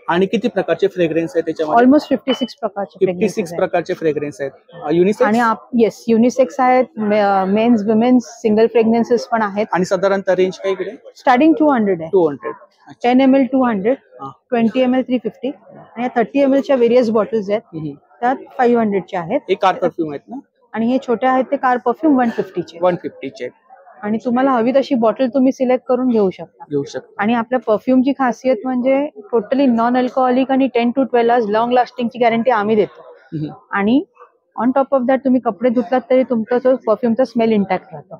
आणि किती प्रकारचे फ्रेग्रन्स आहेत त्याच्यामध्ये? ऑलमोस्ट 56 प्रकारचे. 56 प्रकारचे फ्रेग्रन्स आहेत. युनिसेक्स? आणि येस, युनिसेक्स आहेत. मेन्स विमेन्स सिंगल फ्रेग्रन्सेस पण आहेत. आणि साधारणतः रेंज काय इकडे? स्टार्टिंग 200 आहे. 200. 10 ml 200, 20 ml 350 आणि 30 ml च्या वेरियस बॉटल्स आहेत. त्यात 500 च्या आहेत. हे कार परफ्यूम आहेत ना? आणि हे छोटे आहेत ते कार परफ्यूम 150 चे. 150 चे. आणि तुम्हाला हवी तशी बॉटल तुम्ही सिलेक्ट करून घेऊ शकता. आणि आपल्या परफ्यूमची खासियत म्हणजे टोटली नॉन अल्कोहोलिक आणि 10 to 12 hours लॉंग लास्टिंगची गॅरंटी आम्ही देतो. आणि ऑन टॉप ऑफ दॅट तुम्ही कपडे धुतलात तरी तुमचा जो परफ्यूमचा स्मेल इंटॅक्ट राहतो.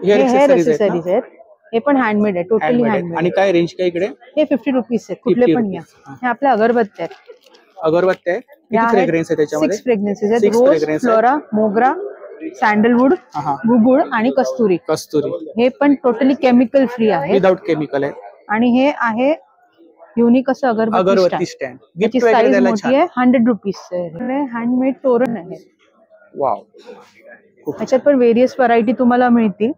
हे हेअर एक्सेसरीज आहेत. हे पण हँडमेड आहे. Totally handmade. आणि काय रेंज काय इकडे? हे 50 रुपीज आहेत. कुठले पण घ्या. हे आपल्या अगरबत्त्या आहेत. अगरबत्त्या आहेत. किती फ्रेग्रन्स आहे त्याच्यामध्ये? 6 फ्रेग्रन्सेस आहेत. रोज, फ्लोरा, मोगरा, सॅन्डलवूड, गुगुळ आणि कस्तुरी. हे पण टोटली केमिकल फ्री आहे. विदाउट केमिकल आहे. आणि हे आहे युनिक असं अगरबत्ती स्टँड. याची साईज मोठी आहे. 100 रुपीज. हँडमेड तोरण आहे. वाव. त्याच्यात पण व्हेरियस व्हरायटी तुम्हाला मिळतील.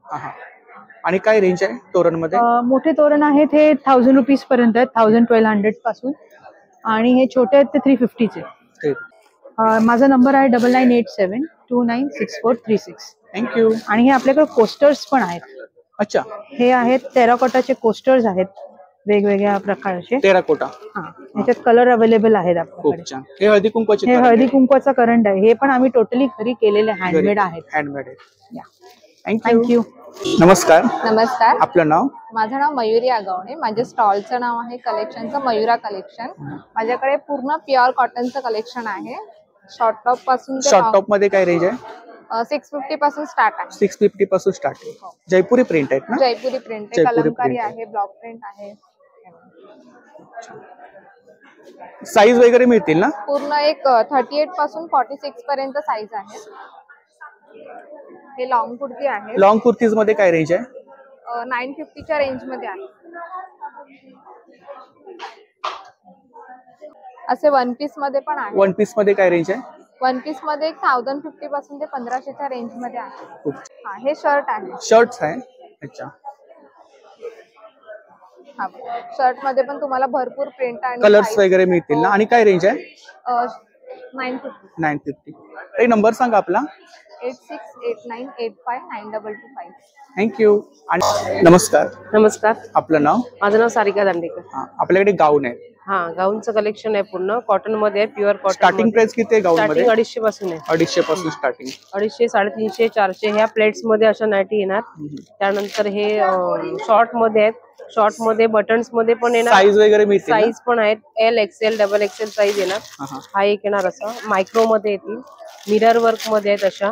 आणि काय रेंज आहे तोरण मध्ये? मोठे तोरण आहेत हे 1000 रुपीज पर्यंत आहेत. 1200 पासून. आणि हे छोटे आहेत ते 350 चे. माझा नंबर आहे 9987296436. थँक्यू. आणि हे आपल्याकडे कोस्टर्स पण आहेत. अच्छा. हे आहेत टेराकोटाचे कोस्टर्स आहेत वेगवेगळ्या प्रकारचे. टेराकोटा. याच्यात कलर अवेलेबल आहेत आपल्याकडे. हे हळदी कुंकवाचे. हे हळदी कुंकवाचा करंट आहे. हे पण आम्ही टोटली घरी केलेले हँडमेड आहेत. हँडमेड आहे. थँक्यू. नमस्कार. नमस्कार. आपलं नाव? माझं नाव मयुरी आगवणे. माझ्या स्टॉलचं नाव आहे कलेक्शनचं मयुरा कलेक्शन. माझ्याकडे पूर्ण प्युअर कॉटनचं कलेक्शन आहे. शॉर्ट टॉप पासून. शॉर्ट टॉप मध्ये काय रेंज आहे? 650 पासून स्टार्ट आहे. 650 पासून स्टार्ट आहे. जयपुरी प्रिंट आहेत ना? जयपुरी प्रिंट आहे. कलमकारी आहे. ब्लॉक प्रिंट आहे. साईज वगैरे मिळतील ना? पूर्ण एक 38 पासून 46 पर्यंत साईज आहे. हे लॉंग कुर्ती आहे. लॉंग कुर्तीज मध्ये काय रेंज आहे? 950 च्या रेंज मध्ये आहे. असे वन पीस मध्ये पण आहे. वन पीस मध्ये काय रेंज आहे? वन पीस मध्ये 1050 पासून ते 1500 च्या रेंज मध्ये आहे. हे शर्ट आहे. शर्ट्स आहे. अच्छा. शर्ट मध्ये पण तुम्हाला भरपूर प्रिंट आणि कलर्स वगैरे मिळतील ना? आणि काय रेंज आहे? 950. 950. एक नंबर सांगा आपला. 8689859225. थँक्यू. आणि नमस्कार. नमस्कार. आपलं नाव? माझं नाव सारिका दांडेकर. आपल्याकडे गाऊन आहे? हा, गाऊनचं कलेक्शन आहे पूर्ण कॉटन मध्ये आहे, प्युअर कॉटन. स्टार्टिंग प्राइस किती आहे गाऊन मध्ये? 250 पासून आहे. 250 पासून स्टार्टिंग. 250, 350, 400 ह्या प्लेट्स मध्ये अशा नाईटी येणार. त्यानंतर हे शॉर्ट मध्ये आहेत. शॉर्ट मध्ये बटन्स मध्ये पण येणार. साईज वगैरे मिळते? साईज पण आहेत. L XL double XL size येणार. हा एक येणार असा मायक्रो मध्ये येतील. मिरर वर्क मध्ये आहेत अशा.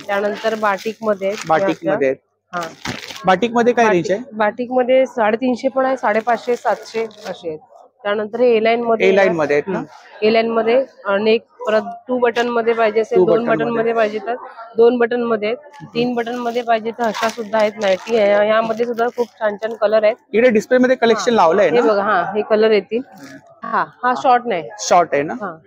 त्यानंतर बाटिक मध्ये आहेत. बाटिक मध्ये आहेत. हा, बाटिक मध्ये काय रेंज आहे? बाटिक मध्ये 350 पण आहे, 550, 700 असे आहेत. त्यानंतर हे ए लाईन मध्ये आहेत ना? ए लाईन मध्ये नेक, परत 2 बटन मध्ये पाहिजे असेल, 2 बटन मध्ये पाहिजे तर 2 बटन मध्ये, 3 बटन मध्ये पाहिजे तर अशा सुद्धा आहेत नाईटी. यामध्ये सुद्धा खूप छान छान कलर आहेत. इकडे डिस्प्ले मध्ये कलेक्शन लावलंय ना? हे बघा, हा हे कलर येतील. हा शॉर्ट नाही, शॉर्ट आहे ना? हा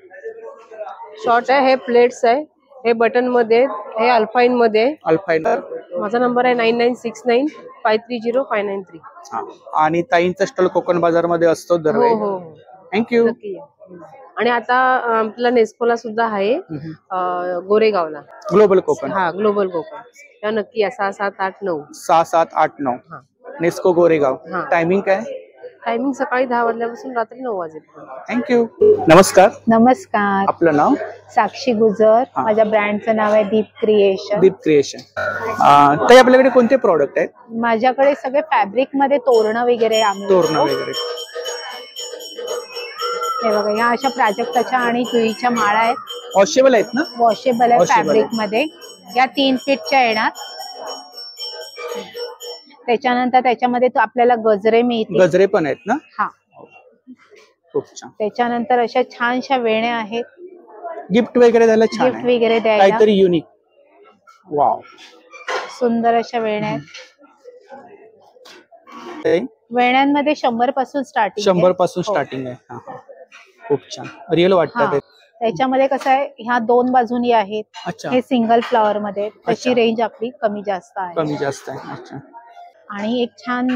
शॉर्ट आहे. हे प्लेट्स आहे. हे बटन मध्ये, हे अल्फाईन मध्ये. अल्फाईन. माझा नंबर आहे 9969530593. आणि ताईंचा स्टॉल कोकण बाजार मध्ये असतो दरवेळी. थँक्यू. आणि आता आपला नेस्कोला सुद्धा आहे गोरेगावला. ग्लोबल कोकण. हा, ग्लोबल कोकण. त्या नक्की या 6789 6789 नेस्को गोरेगाव. टायमिंग काय? टायमिंग सकाळी 10 वाजल्यापासून रात्री 9 वाजेपर्यंत. थँक्यू. नमस्कार. नमस्कार. आपलं नाव? साक्षी गुजर. माझ्या ब्रँडचं नाव आहे दीप क्रिएशन. दीप क्रिएशन. ताई आपल्याकडे कोणते प्रॉडक्ट आहेत? माझ्याकडे सगळे फॅब्रिक मध्ये तोरणं वगैरे आम्ही तोरणं वगैरे. हे बघा, या अशा प्राजक्ताच्या आणि जुईच्या माळा आहेत. वॉशेबल आहेत ना? वॉशेबल आहे फॅब्रिक मध्ये. या 3 फीटच्या येणार. त्याच्यानंतर त्याच्यामध्ये आपल्याला गजरे मिळतील. गजरे पण आहेत ना? हा, खूप छान. त्याच्यानंतर अशा छानशा वेण्या आहेत. गिफ्ट वगैरे द्यायला छान. गिफ्ट वगैरे द्यायला काहीतरी युनिक. वाव, सुंदर अशा वेण्या आहेत. वेण्यांमध्ये 100 पासून स्टार्टिंग. 100 पासून स्टार्टिंग आहे. खूप छान, रिअल वाटतात. त्याच्यामध्ये कसं आहे, ह्या 2 बाजूनी आहेत. हे सिंगल फ्लॉवर मध्ये. त्याची रेंज आपली कमी जास्त आहे. कमी जास्त आहे. अच्छा. आणि एक छान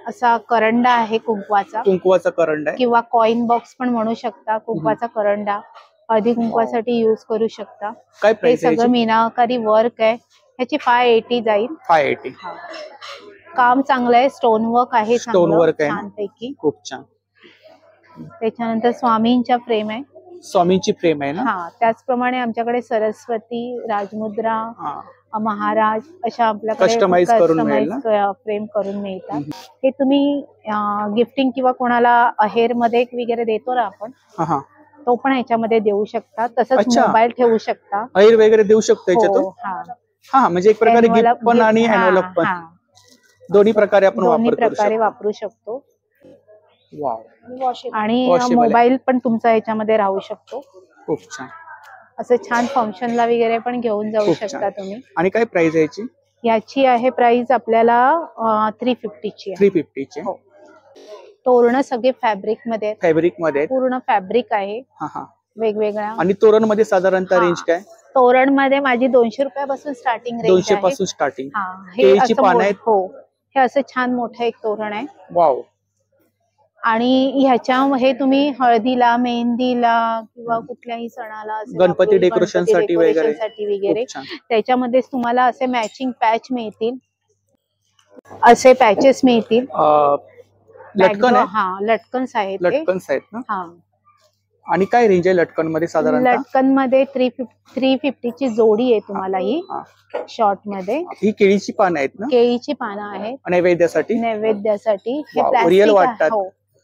असा करंडा आहे कुंकवाचा. कुंकवाचा करंडा आहे किंवा कॉइन बॉक्स पण म्हणू शकता. कुंकवाचा करंडा हळदी कुंकवासाठी यूज करू शकता. काय हे प्राइस आहे? सगळं मीनाकारी वर्क आहे. ह्याची 580 जाईल. 580. काम चांगलं आहे. स्टोन वर्क आहे. स्टोन वर्क आहे छानपैकी. खूप छान. त्याच्यानंतर स्वामींच्या फ्रेम आहे. स्वामींची फ्रेम आहे ना? हा, त्याचप्रमाणे आमच्याकडे सरस्वती, राजमुद्रा, महाराज अशा आपल्याकडे कस्टमाइज फ्रेम करून मिळतात. हे तुम्ही गिफ्टिंग किंवा कोणाला अहेर मध्ये वगैरे देतो ना आपण, तो पण ह्याच्यामध्ये देऊ शकता. तसंच मोबाईल ठेवू शकता. अहेर वगैरे देऊ शकतो याच्यातून. हा, म्हणजे एक प्रकारे गिफ्ट पण आणि एनवलप पण दोन्ही प्रकारे आपण वापरू शकतो. आणि मोबाईल पण तुमचा ह्याच्यामध्ये राहू शकतो. खूप छान. असं छान फंक्शनला वगैरे पण घेऊन जाऊ शकता तुम्ही. आणि काय प्राइस आहे याची? याची आहे प्राइस आपल्याला 350 ची. 350 ची. तोरण सगळे फॅब्रिक मध्ये. फॅब्रिक मध्ये पूर्ण फॅब्रिक आहे वेगवेगळ्या. आणि तोरण मध्ये साधारणतः रेंज काय? तोरण मध्ये माझी 200 रुपयापासून स्टार्टिंग रेंज आहे. 200 पासून स्टार्टिंग. केळीची पानं आहेत. हो, हे असं छान मोठं एक तोरण आहे. वाव. आणि ह्याच्या हे तुम्ही हळदीला, मेहंदीला किंवा कुठल्याही सणाला, गणपती डेकोरेशन साठी वगैरे त्याच्यामध्ये तुम्हाला असे मॅचिंग पॅच मिळतील. असे पॅचेस मिळतील. लटकन आहे? हा, लटकन्स आहेत. लटकन्स आहेत ना? हा. आणि काय रेंज आहे लटकन मध्ये साधारण? लटकन मध्ये 350 ची जोडी आहे तुम्हाला. ही शॉर्ट मध्ये. ही केळीची पानं आहेत ना? केळीची पानं आहेत. नैवेद्यासाठी. हे रिअल वाटतात.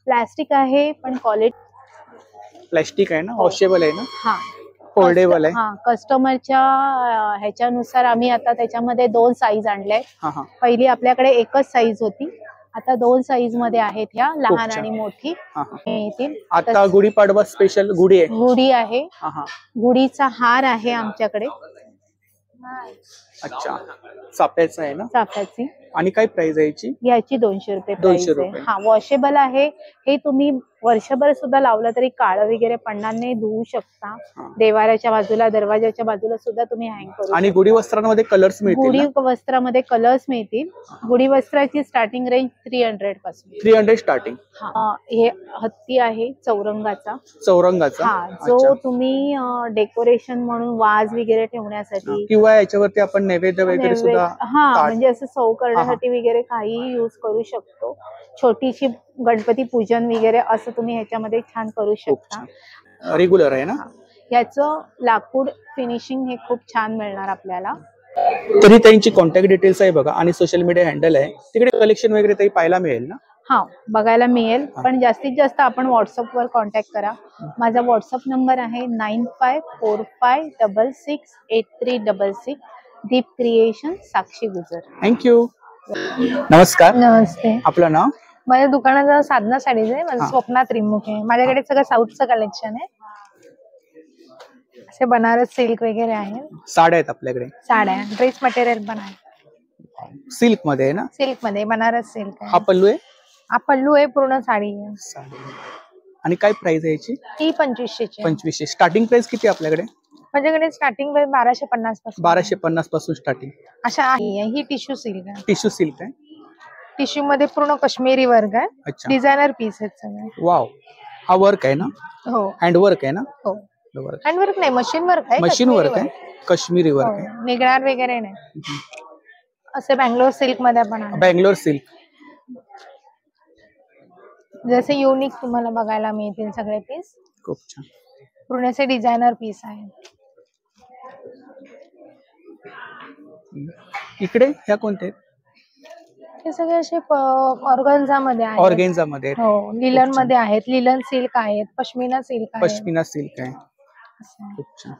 प्लास्टिक आहे पण क्वालिटी प्लास्टिक आहे ना? वॉशेबल आहे ना? हा, फोल्डेबल आहे. हा, कस्टमरच्या ह्याच्यानुसार आम्ही आता त्याच्यामध्ये 2 साईज आणले. पहिली आपल्याकडे एकच साईज होती. आता 2 साईज मध्ये आहेत ह्या, लहान आणि मोठी येतील. आता गुढीपाडवा स्पेशल गुढी आहे. गुढी आहे. गुढीचा हार आहे आमच्याकडे. अच्छा, चाफ्याचा आहे ना? चाफ्याची. आणि काय प्राइस आहे याची? याची 200 रुपये. 200 रुपये. हा, वॉशेबल आहे. हे तुम्ही वर्षभर सुद्धा लावलं तरी काळं वगैरे पडणार नाही, धुवू शकता. देवाऱ्याच्या बाजूला, दरवाजाच्या बाजूला सुद्धा तुम्ही हँग करू शकता. आणि गुढी वस्त्रांमध्ये कलर्स मिळतील गुढी वस्त्रामध्ये कलर्स मिळतील. गुढी वस्त्राची स्टार्टिंग रेंज 300 पासून. 300 स्टार्टिंग. हे हत्ती आहे चौरंगाचा. चौरंगाचा जो तुम्ही डेकोरेशन म्हणून वाज वगैरे ठेवण्यासाठी किंवा याच्यावरती आपण नैवेद्य वगैरे सुद्धा म्हणजे असं सौ करण्यासाठी वगैरे काही युज करू शकतो. छोटीशी गणपती पूजन वगैरे असं तुम्ही ह्याच्यामध्ये छान करू शकता. रेग्युलर आहे ना. याचं लाकूड फिनिशिंग हे खूप छान मिळणार आपल्याला. तरी त्यांची कॉन्टॅक्ट डिटेल्स आहे बघा आणि सोशल मीडिया हँडल आहे. तिकडे कलेक्शन वगैरे तरी पाहायला मिळेल ना. बघायला मिळेल, पण जास्तीत जास्त आपण व्हॉट्सअप वर कॉन्टॅक्ट करा. माझा व्हॉट्सअप नंबर आहे 9545668366. दीप क्रिएशन, साक्षी गुजर. थँक्यू. नमस्कार. नमस्ते. आपलं नाव? माझ्या दुकानाचं साधना साडीज आहे. माझं स्वप्ना त्रिमुख आहे. माझ्याकडे सगळं साऊथचं कलेक्शन आहे. असे बनारस सिल्क वगैरे आहे. साड्या आहेत आपल्याकडे. साड्या, ड्रेस मटेरियल पण आहे. सिल्क मध्ये आहे ना. सिल्क मध्ये बनारस सिल्क आहे. हा पल्लू आहे. हा पल्लू आहे, पूर्ण साडी आहे. आणि काय प्राइस आहे याची? ही 2500 ची. 2500. स्टार्टिंग प्राइस किती आपल्याकडे? माझ्याकडे स्टार्टिंग 1250 पासून. 1250 पासून स्टार्टिंग. अशा आहे. ही टिश्यू सिल्क आहे. टिश्यू सिल्क आहे. टिश्यू मध्ये पूर्ण काश्मीरी वर्क आहे. डिझायनर पीस आहेत सगळे. वाव. हा वर्क आहे ना. हो. हँड वर्क आहे ना. हो. हँड वर्क नाही, मशीन वर्क आहे. मशीन वर्क आहे. काश्मीरी वर्क आहे. निघणार वगैरे नाही. असे बँगलोर सिल्क मध्ये पण आहे. बँगलोर सिल्क. जसे युनिक तुम्हाला बघायला मिळतील सगळे पीस. खूप छान. पूर्ण असे डिझायनर पीस आहे. इकडे ह्या कोणते? हे सगळे असे ऑर्गन्झा मध्ये आहेत. ऑर्गेन्झा मध्ये. हो. लिलन मध्ये आहेत. लिलन सिल्क आहेत. पश्मिना सिल्क आहे. पश्मिना सिल्क आहे. खूप छान.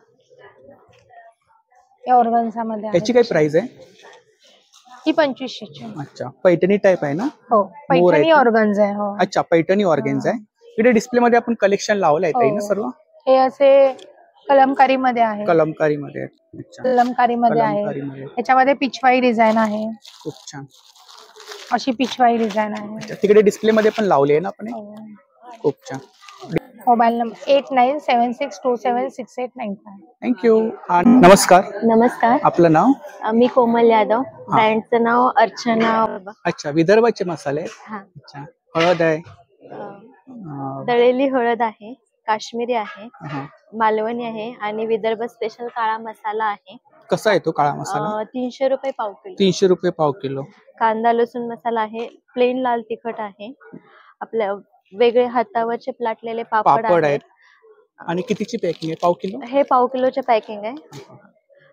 हे ऑर्गन्झा मध्ये. याची काय प्राइस आहे? ही 2500 ची. अच्छा. पैठणी टाइप आहे ना. हो. पैठणी ऑर्गन्झा आहे. हो. अच्छा. पैठणी ऑर्गन्झा आहे. इकडे डिस्प्ले मध्ये आपण कलेक्शन लावलं आहे ना सर्व. हे असे कलमकारी मध्ये आहे. कलमकारी मध्ये. कलमकारी मध्ये आहे. याच्यामध्ये पिछवाई डिझाइन आहे. खूप छान. अशी पिछवाई डिझाइन आहे. तिकडे डिस्प्ले मध्ये पण लावली आहे ना आपण. खूप छान. Mobile number 8976276895. थँक्यू. नमस्कार. नमस्कार. आपलं नाव? मी कोमल यादव. ब्रँडचं नाव अर्चना. अच्छा. विदर्भाचे मसाले. अच्छा. हळद आहे. दळलेली हळद आहे. काश्मीरी आहे. मालवणी आहे आणि विदर्भ स्पेशल काळा मसाला आहे. कसा आहे तो काळा मसाला? 300 रुपये पाव किलो. 300 रुपये पाव किलो. कांदा लसूण मसाला आहे. प्लेन लाल तिखट आहे. आपल्या वेगळे हातावरचे प्लाटलेले पापड आहेत. आणि कितीची पॅकिंग आहे? पाव किलो. हे पाव किलोचे पॅकिंग आहे.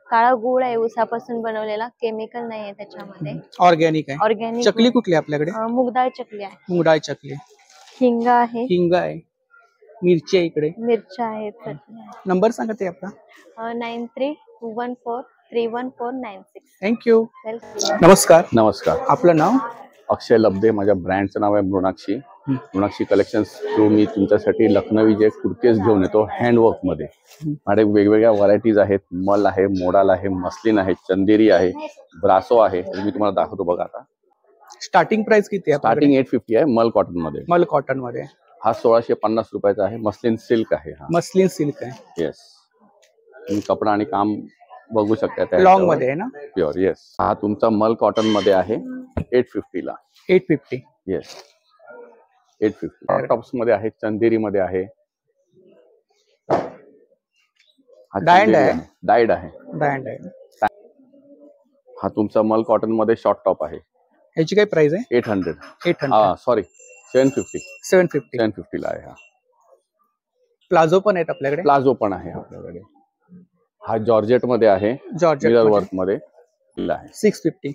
काळा गुळ आहे, उसापासून बनवलेला. केमिकल नाही आहे त्याच्यामध्ये. ऑर्गॅनिक आहे. ऑर्गॅनिक. चकली कुठली आपल्याकडे? मुगडाळ चकली आहे. मुगडाळ चकली. हिंग आहे. हिंग आहे. मिरची आहे इकडे. मिरच्या आहेत. नंबर सांगा ते आपला. 9314314996. थँक्यू. नमस्कार. नमस्कार. आपलं नाव? अक्षय लब्धे. माझ्या ब्रँडचं नाव आहे मृणाक्षी. मृणाक्षी कलेक्शन्स जो मी तुमच्यासाठी लखनवी जे कुर्तेस घेऊन येतो हँडवर्क मध्ये. माझ्याकडे वेगवेगळ्या व्हरायटीज आहेत. मल आहे, मोडाल आहे, मस्लिन आहे, चंदेरी आहे, ब्रासो आहे. मी तुम्हाला दाखवतो बघा. आता स्टार्टिंग प्राइस किती आहे? स्टार्टिंग 850 आहे. मल कॉटन मध्ये. मल कॉटन मध्ये. हा 1650 रुपयाचा आहे. मस्लिन सिल्क आहे. हा मस्लिन सिल्क आहे. येस. तुम्ही कपडा आणि काम बघू शकता. लॉंग मध्ये आहे ना. प्युअर. येस. हा तुमचा मल कॉटन मध्ये आहे. 850 ला. 850. येस. 850. टॉप्स मध्ये आहे. चंदेरी मध्ये आहे. डायड आहे. डायड आहे. डायड आहे. हा तुमचा मल कॉटन मध्ये शॉर्ट टॉप आहे. याची काय प्राइस आहे? 800. 800. सॉरी 750. 750 ला आहे. हा प्लाझो पण आहेत आपल्याकडे. प्लाझो पण आहे आपल्याकडे. हा जॉर्जेट मध्ये आहे. मिरर वर्क मध्ये आहे. 650.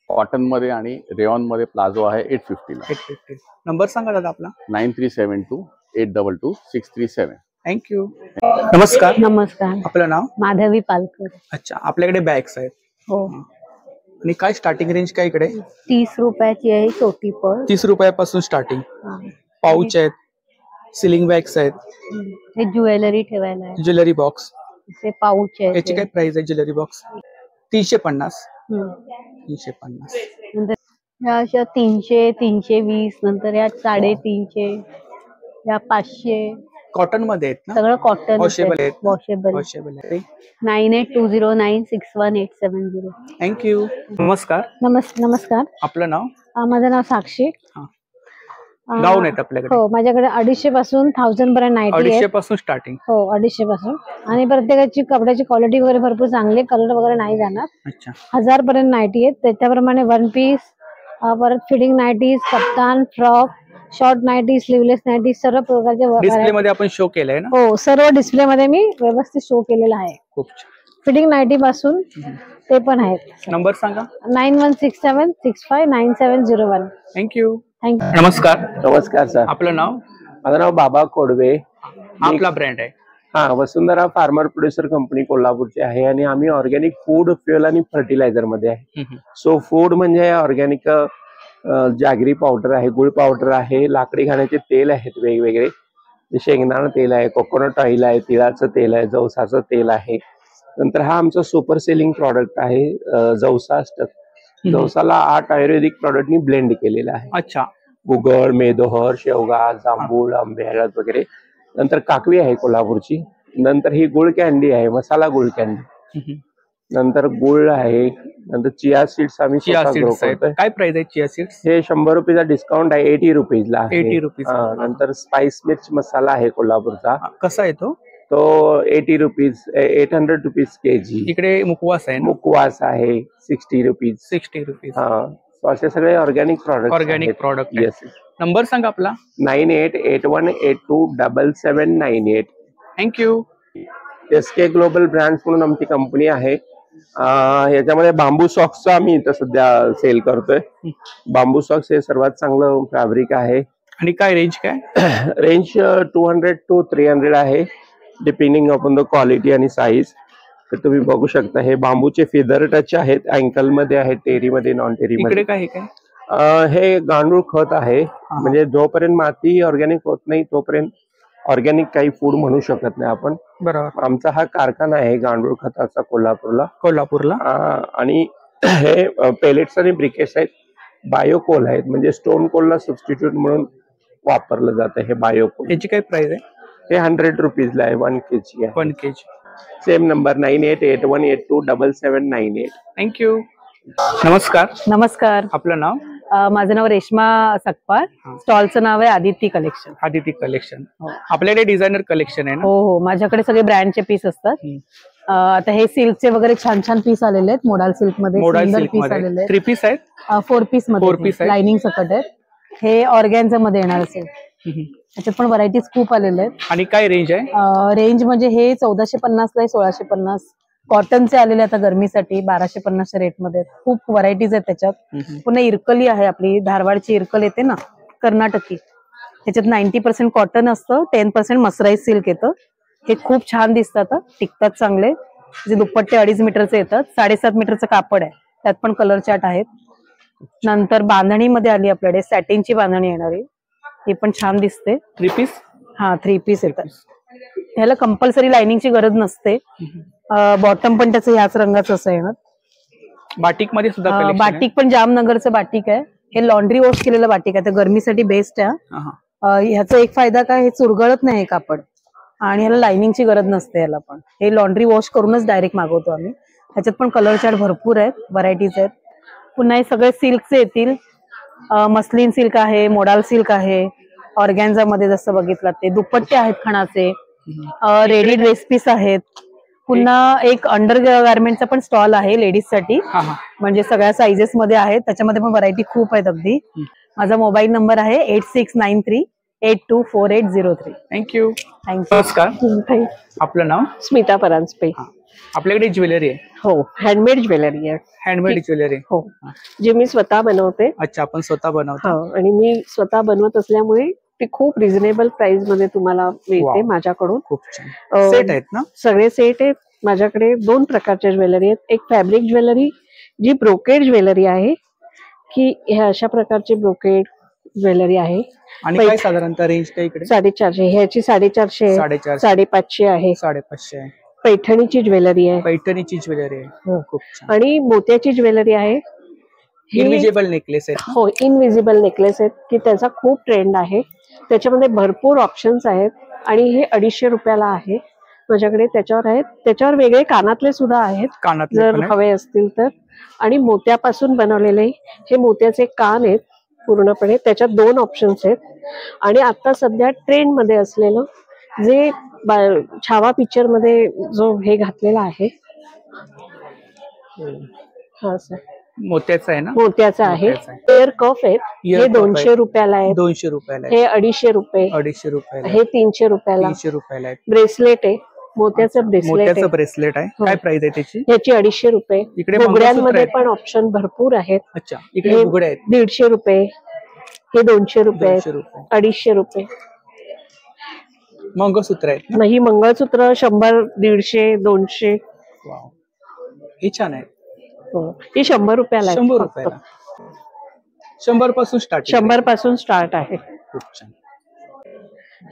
कॉटन मध्ये आणि रेयॉन मध्ये प्लाझो आहे. 850 ला. 850. नंबर सांगा दादा आपला. 9372832637. थँक्यू. नमस्कार. नमस्कार. आपलं नाव? माधवी पालकर. अच्छा. आपल्याकडे बॅग्स आहेत. हो. आणि काय स्टार्टिंग रेंज काय इकडे? 30 रुपयाची आहे छोटी पर्स. 30 रुपयापासून स्टार्टिंग. पाऊच आहेत. सिलिंग बॅग्स आहेत. हे ज्वेलरी ठेवायला आहे. Jewellery box. हे पाऊच आहे. याची काय प्राइस आहे ज्वेलरी बॉक्स? 350. 350. ह्या अशा 300, 320, नंतर या 350. या 500 कॉटन मध्ये आहेत ना? सगळं कॉटन वॉशेबल आहेत. वॉशेबल आहे. 9820961870. थँक्यू. नमस्कार. नमस्कार. आपलं नाव? माझं नाव साक्षी. गाऊन आहेत आपल्याकडे? हो, माझ्याकडे 250 पासून 1000 पर्यंत नाईटी आहे. 250 पासून स्टार्टिंग? हो, 250 पासून. आणि प्रत्येकाची कपड्याची क्वालिटी वगैरे भरपूर चांगली, कलर वगैरे नाही जाणार. अच्छा. 1000 पर्यंत नाईटी आहेत. त्याच्याप्रमाणे वन पीस, परत fitting nighties, kaftan, frock, short nighty, sleeveless nighty, सर्व प्रकारचे डिस्प्ले मध्ये आपण शो केलंय ना? हो, सर्व डिस्प्ले मध्ये मी व्यवस्थित शो केलेला आहे. खूप छान. फिटिंग नाईटी पासून ते पण आहेत. नंबर सांगा. 9167659701. थँक्यू. थँक्यू. नमस्कार. नमस्कार सर. आपलं नाव? माझं नाव बाबा कोडवे. आपला ब्रँड आहे? हा, वसुंधरा फार्मर प्रोड्युसर कंपनी कोल्हापूरची आहे आणि आम्ही ऑर्गॅनिक फूड, फ्युएल आणि फर्टिलायझर मध्ये आहे. सो फूड म्हणजे ऑर्गॅनिक जागरी पावडर आहे, गुळ पावडर आहे, लाकडी घाण्याचे तेल आहेत वेगवेगळे, शेंगदाणा तेल आहे, कोकोनट ऑइल आहे, तिळाचं तेल आहे, जवसाचं तेल आहे. नंतर हा आमचा सुपर सेलिंग प्रॉडक्ट आहे जवसा. जवसाला 8 आयुर्वेदिक प्रॉडक्टनी ब्लेंड केलेला आहे. अच्छा. गुगळ, मेदोहर, शेवगा, जांभूळ, आंबे, हळद वगैरे. नंतर काकवी आहे कोल्हापूरची. नंतर ही गुळ कॅन्डी आहे, मसाला गुळ कॅन्डी. नंतर गुळ आहे. नंतर चिया सीड्स आम्ही काय प्राइस आहे चिया सीड्स? हे 100 रुपयाचा डिस्काउंट आहे, 80 रुपीजला आहे. 80 रुपीज. नंतर स्पाइस मिर्च मसाला आहे कोल्हापूरचा. कसा आहे तो? तो 80 रुपीज, 800 रुपीज केजी. इकडे मुकवास आहे? मुकवास आहे 60 रुपीज. 60 रुपीज. असे सगळे ऑर्गॅनिक प्रॉडक्ट. येस. नंबर सांगा आपला. 9881827798. थँक्यू. SK ग्लोबल ब्रँड्स म्हणून आमची कंपनी आहे. याच्यामध्ये बांबू सॉक्सचा आम्ही इथं सध्या सेल करतोय. बांबू सॉक्स हे सर्वात चांगलं फॅब्रिक आहे. आणि काय रेंज काय? रेंज 200 to 300 आहे, डिपेंडिंग अपॉन द क्वालिटी आणि साईज. तर तुम्ही बघू शकता हे बांबूचे फेदर टच आहेत, अँकल मध्ये आहेत, टेरी मध्ये, नॉन टेरी मध्ये. काय हे गांडूळ खत आहे. म्हणजे जोपर्यंत माती ऑर्गॅनिक होत नाही तोपर्यंत ऑर्गॅनिक काही फूड म्हणू शकत नाही आपण. बरोबर. आमचा हा कारखाना आहे गांडूळ खताचा कोल्हापूरला. आणि हे पेलेट्स आणि ब्रिकेट्स आहेत, बायोकोल आहेत, म्हणजे स्टोन कोलला सबस्टिट्यूट म्हणून वापरलं जातं हे बायोकोल. याची काय प्राइस आहे? हे 100 रुपीजला आहे, 1 kg आहे. 1 kg. Same number 9881827798. थँक्यू. नमस्कार. नमस्कार. आपलं नाव? माझं नाव रेश्मा सकपाळ. स्टॉलचं नाव आहे आदिती कलेक्शन. आदिती कलेक्शन. आपल्याकडे डिझायनर कलेक्शन आहे ना? हो, माझ्याकडे सगळे ब्रँडचे पीस असतात. आता हे सिल्कचे वगैरे छान छान पीस आलेले आहेत. मोडाल सिल्क मध्ये पीस आलेले आहेत. 3 पीस आहेत? 4 पीस मध्ये लाइनिंग सकट आहेत. हे ऑर्गॅन्झा मध्ये येणार असेल. त्याच्यात पण व्हरायटीज खूप आलेल्या आहेत. आणि काय रेंज आहे? रेंज म्हणजे हे 1450 ला आहे, 1650. कॉटनचे आलेले आता गरमीसाठी 1250 रेट मध्ये. खूप व्हरायटीज आहेत त्याच्यात. पुन्हा इरकली आहे आपली, धारवाडची इरकल येते ना, कर्नाटकी. त्याच्यात 90% कॉटन असतं, 10% मसराईज सिल्क येतं. हे खूप छान दिसतात, टिकतात चांगले. जे दुपट्टे 2.5 मीटरचे येतात, 7.5 मीटरचं कापड आहे. त्यात पण कलर चार्ट आहेत. नंतर बांधणीमध्ये आली आपल्याकडे सॅटिनची बांधणी येणारी, ही पण छान दिसते. 3 पीस? हा, 3 पीस येतात. ह्याला कंपल्सरी लाइनिंगची गरज नसते. बॉटम पण त्याचं ह्याच रंगाचं असं येणार. बाटिक मध्ये सुद्धा बाटिक पण जामनगरचं बाटिक आहे. हे लॉन्ड्री वॉश केलेलं बाटिक आहे, तर गरमीसाठी बेस्ट आहे. ह्याचा एक फायदा काय, हे चुरगळत नाही कापड आणि ह्याला लाइनिंगची गरज नसते. ह्याला पण हे लॉन्ड्री वॉश करूनच डायरेक्ट मागवतो आम्ही. ह्याच्यात पण कलर चार्ट भरपूर आहेत, व्हरायटीज आहेत. पुन्हा हे सगळे सिल्कचे येतील. मस्लिन सिल्क आहे, मोडाल सिल्क आहे, ऑर्गॅन्झा मध्ये जसं बघितलं ते. दुपट्टे आहेत खणाचे, रेडी ड्रेस पीस आहेत. पुन्हा एक अंडर गार्मेंटचा पण स्टॉल आहे लेडीज साठी, म्हणजे सगळ्या साइजेस मध्ये आहेत. त्याच्यामध्ये पण व्हरायटी खूप आहेत अगदी. माझा मोबाईल नंबर आहे 8693824803. थँक्यू. नमस्कार. आपलं नाव? स्मिता परांजपे. आपल्याकडे ज्वेलरी आहे? हो, हँडमेड ज्वेलरी आहे. Handmade jewellery? हो, जे मी स्वतः बनवते. अच्छा, आपण स्वतः बनवतो? आणि मी स्वतः बनवत असल्यामुळे ती खूप रिझनेबल प्राइस मध्ये तुम्हाला मिळते माझ्याकडून. खूप छान. सेट आहेत ना? सगळे सेट आहेत. माझ्याकडे 2 प्रकारच्या ज्वेलरी आहेत. एक फॅब्रिक ज्वेलरी जी ब्रोकेड ज्वेलरी आहे, की ह्या अशा प्रकारची ब्रोकेड ज्वेलरी आहे. आणि काय साधारणतः रेंज काय इकडे? 450. ह्याची 450, 550 आहे. 550 आहे. पैठणीची ज्वेलरी आहे. पैठणीची ज्वेलरी आहे. खूप छान. आणि मोत्याची ज्वेलरी आहे. इनविजिबल नेकलेस आहेत? हो, इनविजिबल नेकलेस आहेत, की त्याचा खूप ट्रेंड आहे. त्याच्यामध्ये भरपूर ऑप्शन्स आहेत आणि हे 250 रुपयाला आहे माझ्याकडे. त्याच्यावर आहेत, त्याच्यावर वेगळे कानातले सुद्धा आहेत जर हवे असतील तर. आणि मोत्यापासून बनवलेले हे मोत्याचे कान आहेत पूर्णपणे. त्याच्यात 2 ऑप्शन्स आहेत. आणि आता सध्या ट्रेंड मध्ये असलेलं जे छावा पिक्चर मध्ये जो हे घातलेला आहे हा सर मोत्याचा आहे ना? मोत्याचा आहे. एअर कफ आहेत, हे 200 रुपयाला आहेत. 200 रुपयाला हे 250 रुपये. 250 रुपयाला. हे 300 रुपयाला. 300 रुपयाला. ब्रेसलेट आहे, मोत्याचं ब्रेसलेट आहे. काय प्राइस आहे त्याची? याची 250 रुपये. इकडे घुगड्यांमध्ये पण ऑप्शन भरपूर आहेत. अच्छा, इकडे घुगडे आहेत. 150 रुपये, हे 200 रुपये, 250 रुपये. मंगळसूत्र आहेत नाही, मंगळसूत्र 100, 150, 200. हे छान आहे. हे 100 रुपयाला. 100 रुपयाला. 100 पासून स्टार्ट. 100 पासून स्टार्ट आहे. खूप छान.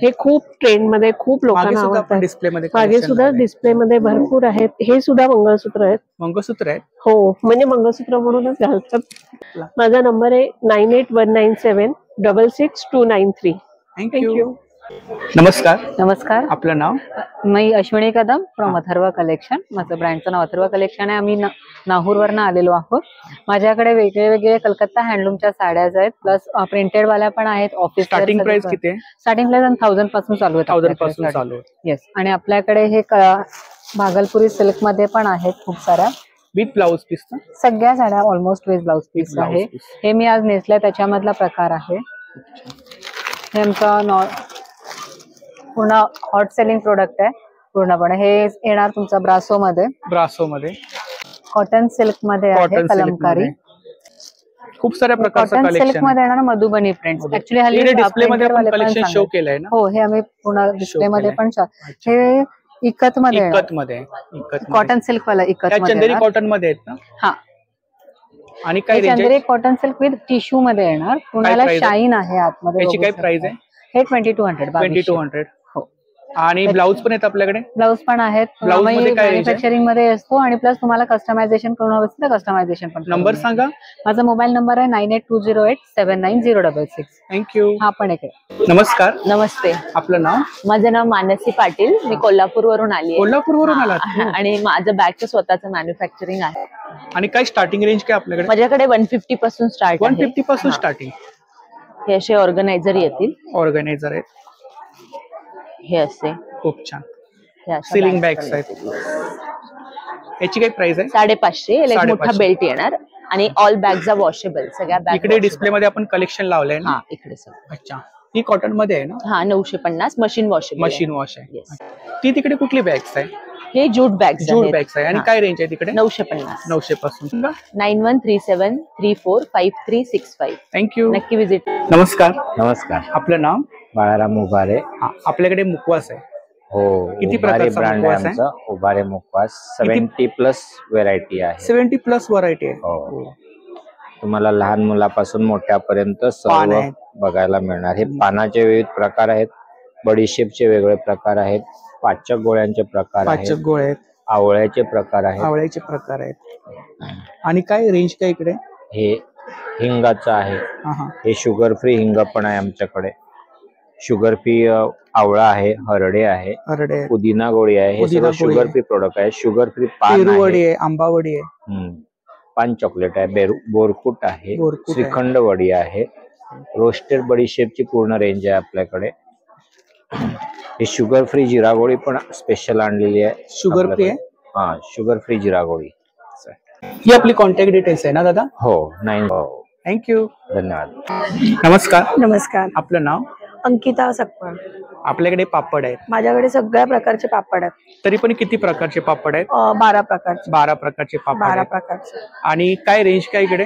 हे खूप ट्रेंड मध्ये खूप लोकांना आवडतात. डिस्प्ले मध्ये मागे सुद्धा डिस्प्ले मध्ये भरपूर आहेत. हे सुद्धा मंगळसूत्र आहेत. मंगळसूत्र आहेत हो, म्हणजे मंगळसूत्र म्हणूनच घालतात. माझा नंबर आहे 9819766293. थँक्यू. नमस्कार. नमस्कार. आपलं नाव? मी अश्विनी कदम फ्रॉम अथर्व कलेक्शन. माझं ब्रँडचं नाव अथर्व कलेक्शन आहे. आम्ही नाहूरवरनं आलेलो आहोत. माझ्याकडे वेगळे वेगळे कलकत्ता हँडलूमच्या साड्या आहेत, प्लस प्रिंटेड वाल्या पण आहेत. ऑफिस स्टार्टिंग प्राइस किती आहे? स्टार्टिंग प्राइस 1000 पासून चालू आहे. 1000 पासून चालू आहे. येस. आणि आपल्याकडे हे भागलपुरी सिल्क मध्ये पण आहेत खूप साऱ्या. With blouse piece. सगळ्या साड्या ऑलमोस्ट विथ ब्लाउज पीस आहे. हे मी आज नेसले त्याच्यामधला प्रकार आहे. हे आमचा पूर्ण हॉट सेलिंग प्रोडक्ट आहे पूर्णपणे. हे येणार तुमचा ब्रासो मध्ये. कॉटन सिल्क मध्ये आहे कलमकारी. खूप साऱ्या प्रकारचं कॉटन सिल्क मध्ये येणार मधुबनी प्रिंट. ऍक्च्युली हल्ली डिस्प्ले मध्ये आपण कलेक्शन शो केलंय ना? हो, हे आम्ही पूर्ण डिस्प्ले मध्ये पण हे इकत मध्ये कॉटन सिल्क वाला इकत मध्ये. चंदेरी कॉटन मध्ये आहेत ना? हा. आणि काय चंदेरी कॉटन सिल्क विथ टिश्यू मध्ये येणार. पुण्याला शाईन आहे आतमध्ये. याची काय प्राइस आहे? हे 2200. 2200. आणि ब्लाउज पण आहेत आपल्याकडे? ब्लाउज पण आहेत. मॅन्युफॅक्चरिंग मध्ये असतो आणि प्लस तुम्हाला कस्टमायझेशन करून हवं असेल तर कस्टमायझेशन पण. नंबर सांगा. माझा मोबाईल नंबर आहे 9820879066. थँक्यू. हा पण एक. नमस्कार. नमस्ते. आपलं नाव? माझं नाव मानसी पाटील. मी कोल्हापूरवरून आली आहे. कोल्हापूरवरून आलात? आणि माझं बॅगचं स्वतःचं मॅन्युफॅक्चरिंग आहे. आणि काय स्टार्टिंग रेंज काय आपल्याकडे? माझ्याकडे 150 पासून स्टार्ट. 150 पासून स्टार्टिंग. हे असे ऑर्गनायझर येतील. ऑर्गनायझर आहेत हे असे. खूप छान. सिलिंग बॅग्स आहेत. याची काय प्राइस आहे? 550. मोठा बेल्ट येणार आणि ऑल बॅग्स आर वॉशेबल. सगळ्या बॅग इकडे डिस्प्ले मध्ये आपण कलेक्शन लावलंय ना? इकडे सगळं. अच्छा, ही कॉटन मध्ये आहे ना? हा, 950 मशीन वॉशेबल. मशीन वॉश आहे. ती तिकडे कुठली बॅग्स आहे? हे जूट बॅग्स. जूट बॅग्स आहे. आणि काय रेंज आहे तिकडे? 950. 900 पासून. 9137345365. थँक्यू. नक्की विजिट. नमस्कार. नमस्कार. आपलं नाव? बाळाराम उभारे. आपल्याकडे मुखवास आहे. हो. किती प्रकारचा मुखवास आहे? उभारे मुखवास 70+ व्हरायटी आहे. 70+ व्हरायटी आहे. हो. तुम्हाला लहान मुलापासून मोठ्यापर्यंत सर्व बघायला मिळणार. हे पानाचे विविध प्रकार आहेत. बडीशेपचे वेगळे प्रकार आहेत. पाचक गोळ्यांचे प्रकार आहेत. पाचक गोळे आहेत. आवळ्याचे प्रकार आहेत. आवळ्याचे प्रकार आहेत. आणि काय रेंज काय इकडे? हे हिंगाचं आहे. हे शुगर फ्री हिंग पण आहे आमच्याकडे. शुगर फ्री आवळा आहे, हरडे आहे, पुदिना गोळी आहे. हे सगळं शुगर फ्री प्रोडक्ट आहे. शुगर फ्री पान आहे, आंबावडी आहे, पान चॉकलेट आहे, बोरकुट आहे, श्रीखंड वडी आहे, रोस्टेड बडीशेपची पूर्ण रेंज आहे आपल्याकडे. ही शुगर फ्री जिरा गोळी पण स्पेशल आणलेली आहे. शुगर फ्री आहे? हा, शुगर फ्री जिरा गोळी. ही आपली कॉन्टॅक्ट डिटेल्स आहे ना दादा? हो. 9. थँक्यू. धन्यवाद. नमस्कार. नमस्कार. आपलं नाव? अंकिता सकपाळ. आपल्याकडे पापड आहेत? माझ्याकडे सगळ्या प्रकारचे पापड आहेत. तरी पण किती प्रकारचे पापड आहेत? 12 प्रकारचे. 12 प्रकारचे पापड. 12 प्रकारचे. आणि काय रेंज काय इकडे?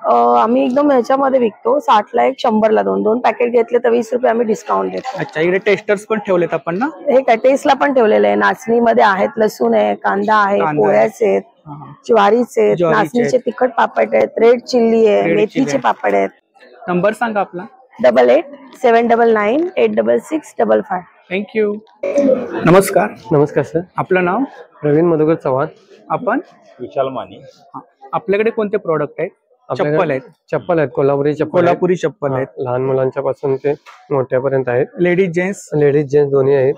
आम्ही एकदम ह्याच्यामध्ये विकतो. 60ला 1, 100ला 2 पॅकेट घेतले तर 20 रुपये आम्ही डिस्काउंट देतो. अच्छा, इकडे टेस्टर्स पण ठेवलेत आपण ना? हे काय टेस्टला पण ठेवलेले आहे. नाचणीमध्ये आहेत, लसूण आहे, कांदा आहे, पोळ्याचे आहेत, ज्वारीचे आहेत, नाचणीचे तिखट पापड आहेत, रेड चिल्ली आहे, मेथीचे पापड आहेत. नंबर सांगा आपला. 8879986655. थँक्यू. नमस्कार. नमस्कार सर. आपलं नाव? प्रवीण मधुकर चव्हाण. आपण? विशाल माने. आपल्याकडे कोणते प्रोडक्ट आहेत? चप्पल आहेत. चप्पल आहेत, कोल्हापुरी चप्पल आहेत. लहान मुलांच्या पासून ते मोठ्यापर्यंत आहेत. लेडीज जेंट्स दोन्ही आहेत.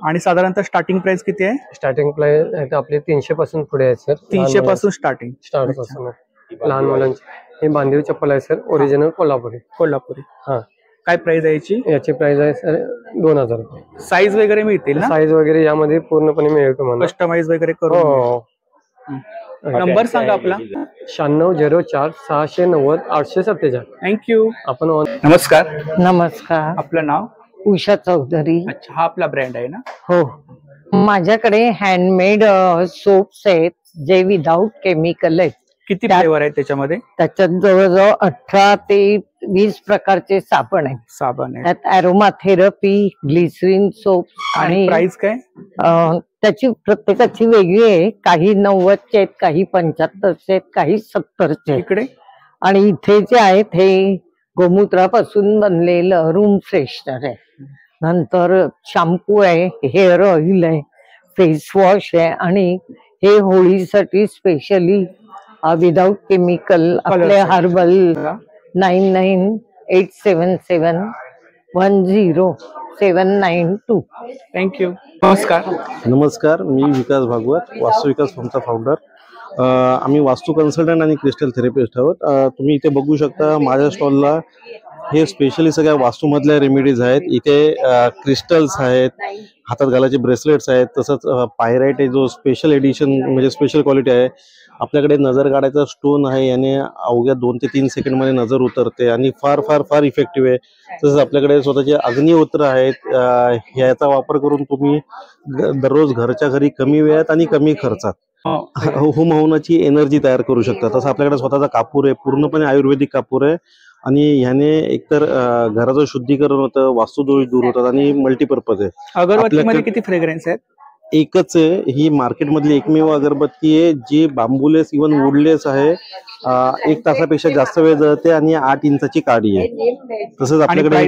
आणि साधारणतः स्टार्टिंग प्राइस किती आहे? स्टार्टिंग प्राइस आपले 300 पासून पुढे आहेत सर. 300 पासून स्टार्ट पासून लहान मुलांची. हे बांधीव चप्पल आहे सर, ओरिजिनल कोल्हापुरी. हा, काय प्राइस आहे याची प्राइस आहे सर 2000 रुपये. साईज वगैरे मिळतील ना? साईज वगैरे यामध्ये पूर्णपणे मिळेल तुम्हाला, कस्टमाइज वगैरे करून. नंबर सांगा आपला. 9604 690 847. थँक्यू. आपण नमस्कार. नमस्कार. आपलं नाव? उषा चौधरी. अच्छा, हा आपला ब्रँड आहे ना? हो, माझ्याकडे हँडमेड सोप्स आहेत जे विदाउट केमिकल आहेत. किती फ्लेवर आहेत त्याच्यामध्ये? त्याच्यात जवळजवळ 18 ते 20 प्रकारचे साबण आहेत. त्यात अरोमा थेरपी, ग्लिसरीन सोप. आणि प्राइस काय? त्याची प्रत्येकाची वेगळी आहे. काही 90चे आहेत, काही 75चे आहेत, काही 70चे. इकडे आणि इथे जे आहेत हे गोमूत्रापासून बनलेलं रूम फ्रेशनर आहे. नंतर शॅम्पू आहे, हेअर ऑइल आहे, फेस वॉश आहे. आणि हे होळीसाठी स्पेशली विदाउट केमिकल आपले हर्बल 9987710792. थँक्यू. नमस्कार, मी विकास भागवत, वास्तू विकास फर्मचा फाउंडर. आम्ही वास्तू कन्सल्टंट आणि क्रिस्टल थेरपिस्ट आहोत. तुम्ही इथे बघू शकता माझ्या स्टॉलला हे स्पेशली सगळ्या वास्तूमधल्या रेमेडीज आहेत. इथे क्रिस्टल्स आहेत, हातात घालायचे ब्रेसलेट्स आहेत, तसंच पायराइट आहे जो स्पेशल एडिशन म्हणजे स्पेशल क्वालिटी आहे. आपल्याकडे नजर काढायचा स्टोन आहे, याने अवघ्या 2 ते 3 सेकंडमध्ये नजर उतरते आणि फार फार फार इफेक्टिव्ह आहे. तसंच आपल्याकडे स्वतःचे अग्निहोत्र आहेत. याचा वापर करून तुम्ही दररोज घरच्या घरी कमी वेळात आणि कमी खर्चात होम हवनाची एनर्जी तयार करू शकता. तसं आपल्याकडे स्वतःचा कापूर आहे, पूर्णपणे आयुर्वेदिक कापूर आहे. आणि ह्याने एकतर घराचं शुद्धीकरण होतं, वास्तुदोष दूर होतात आणि मल्टीपर्पज आहे. अगरबत्तीमध्ये किती फ्रेग्रन्स आहेत? एकच आहे. ही मार्केटमधली एकमेव अगरबत्ती आहे जी बांबूलेस इव्हन वुडलेस आहे. 1 तासापेक्षा जास्त वेळ जळते आणि 8 इंचाची काडी आहे. तसंच आपल्याकडे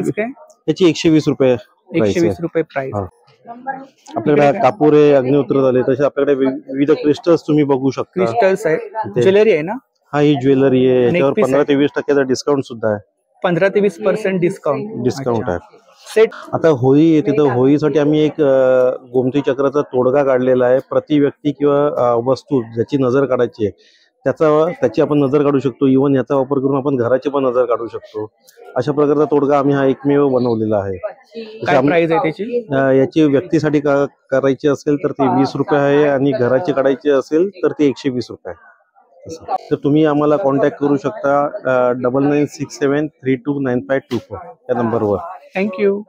याची 120 रुपये. 120 रुपये प्राइस. आपल्याकडे कापूर आहे, अग्निहोत्र झाले, तसे आपल्याकडे विविध क्रिस्टल्स तुम्ही बघू शकता. क्रिस्टल्स आहे, ज्वेलरी आहे ना? हा, ही ज्वेलरी आहे. याच्यावर 15 ते 20% डिस्काउंट सुद्धा आहे. 15 ते 20% डिस्काउंट आहे. आता होळी येते तर होळीसाठी आम्ही एक गोमती चक्राचा तोडगा काढलेला आहे. प्रति व्यक्ती किंवा वस्तू ज्याची नजर काढायची आहे त्याची आपण नजर काढू शकतो. इव्हन याचा वापर करून आपण घराची पण नजर काढू शकतो. अशा प्रकारचा तोडगा आम्ही हा एकमेव बनवलेला आहे. काय प्राइस आहे त्याची? याची व्यक्तीसाठी करायची असेल तर ती 20 रुपये आहे आणि घराची काढायची असेल तर ती 120 रुपये आहे. तर तुम्ही आम्हाला कॉन्टॅक्ट करू शकता 9967329524 या नंबरवर. थँक्यू.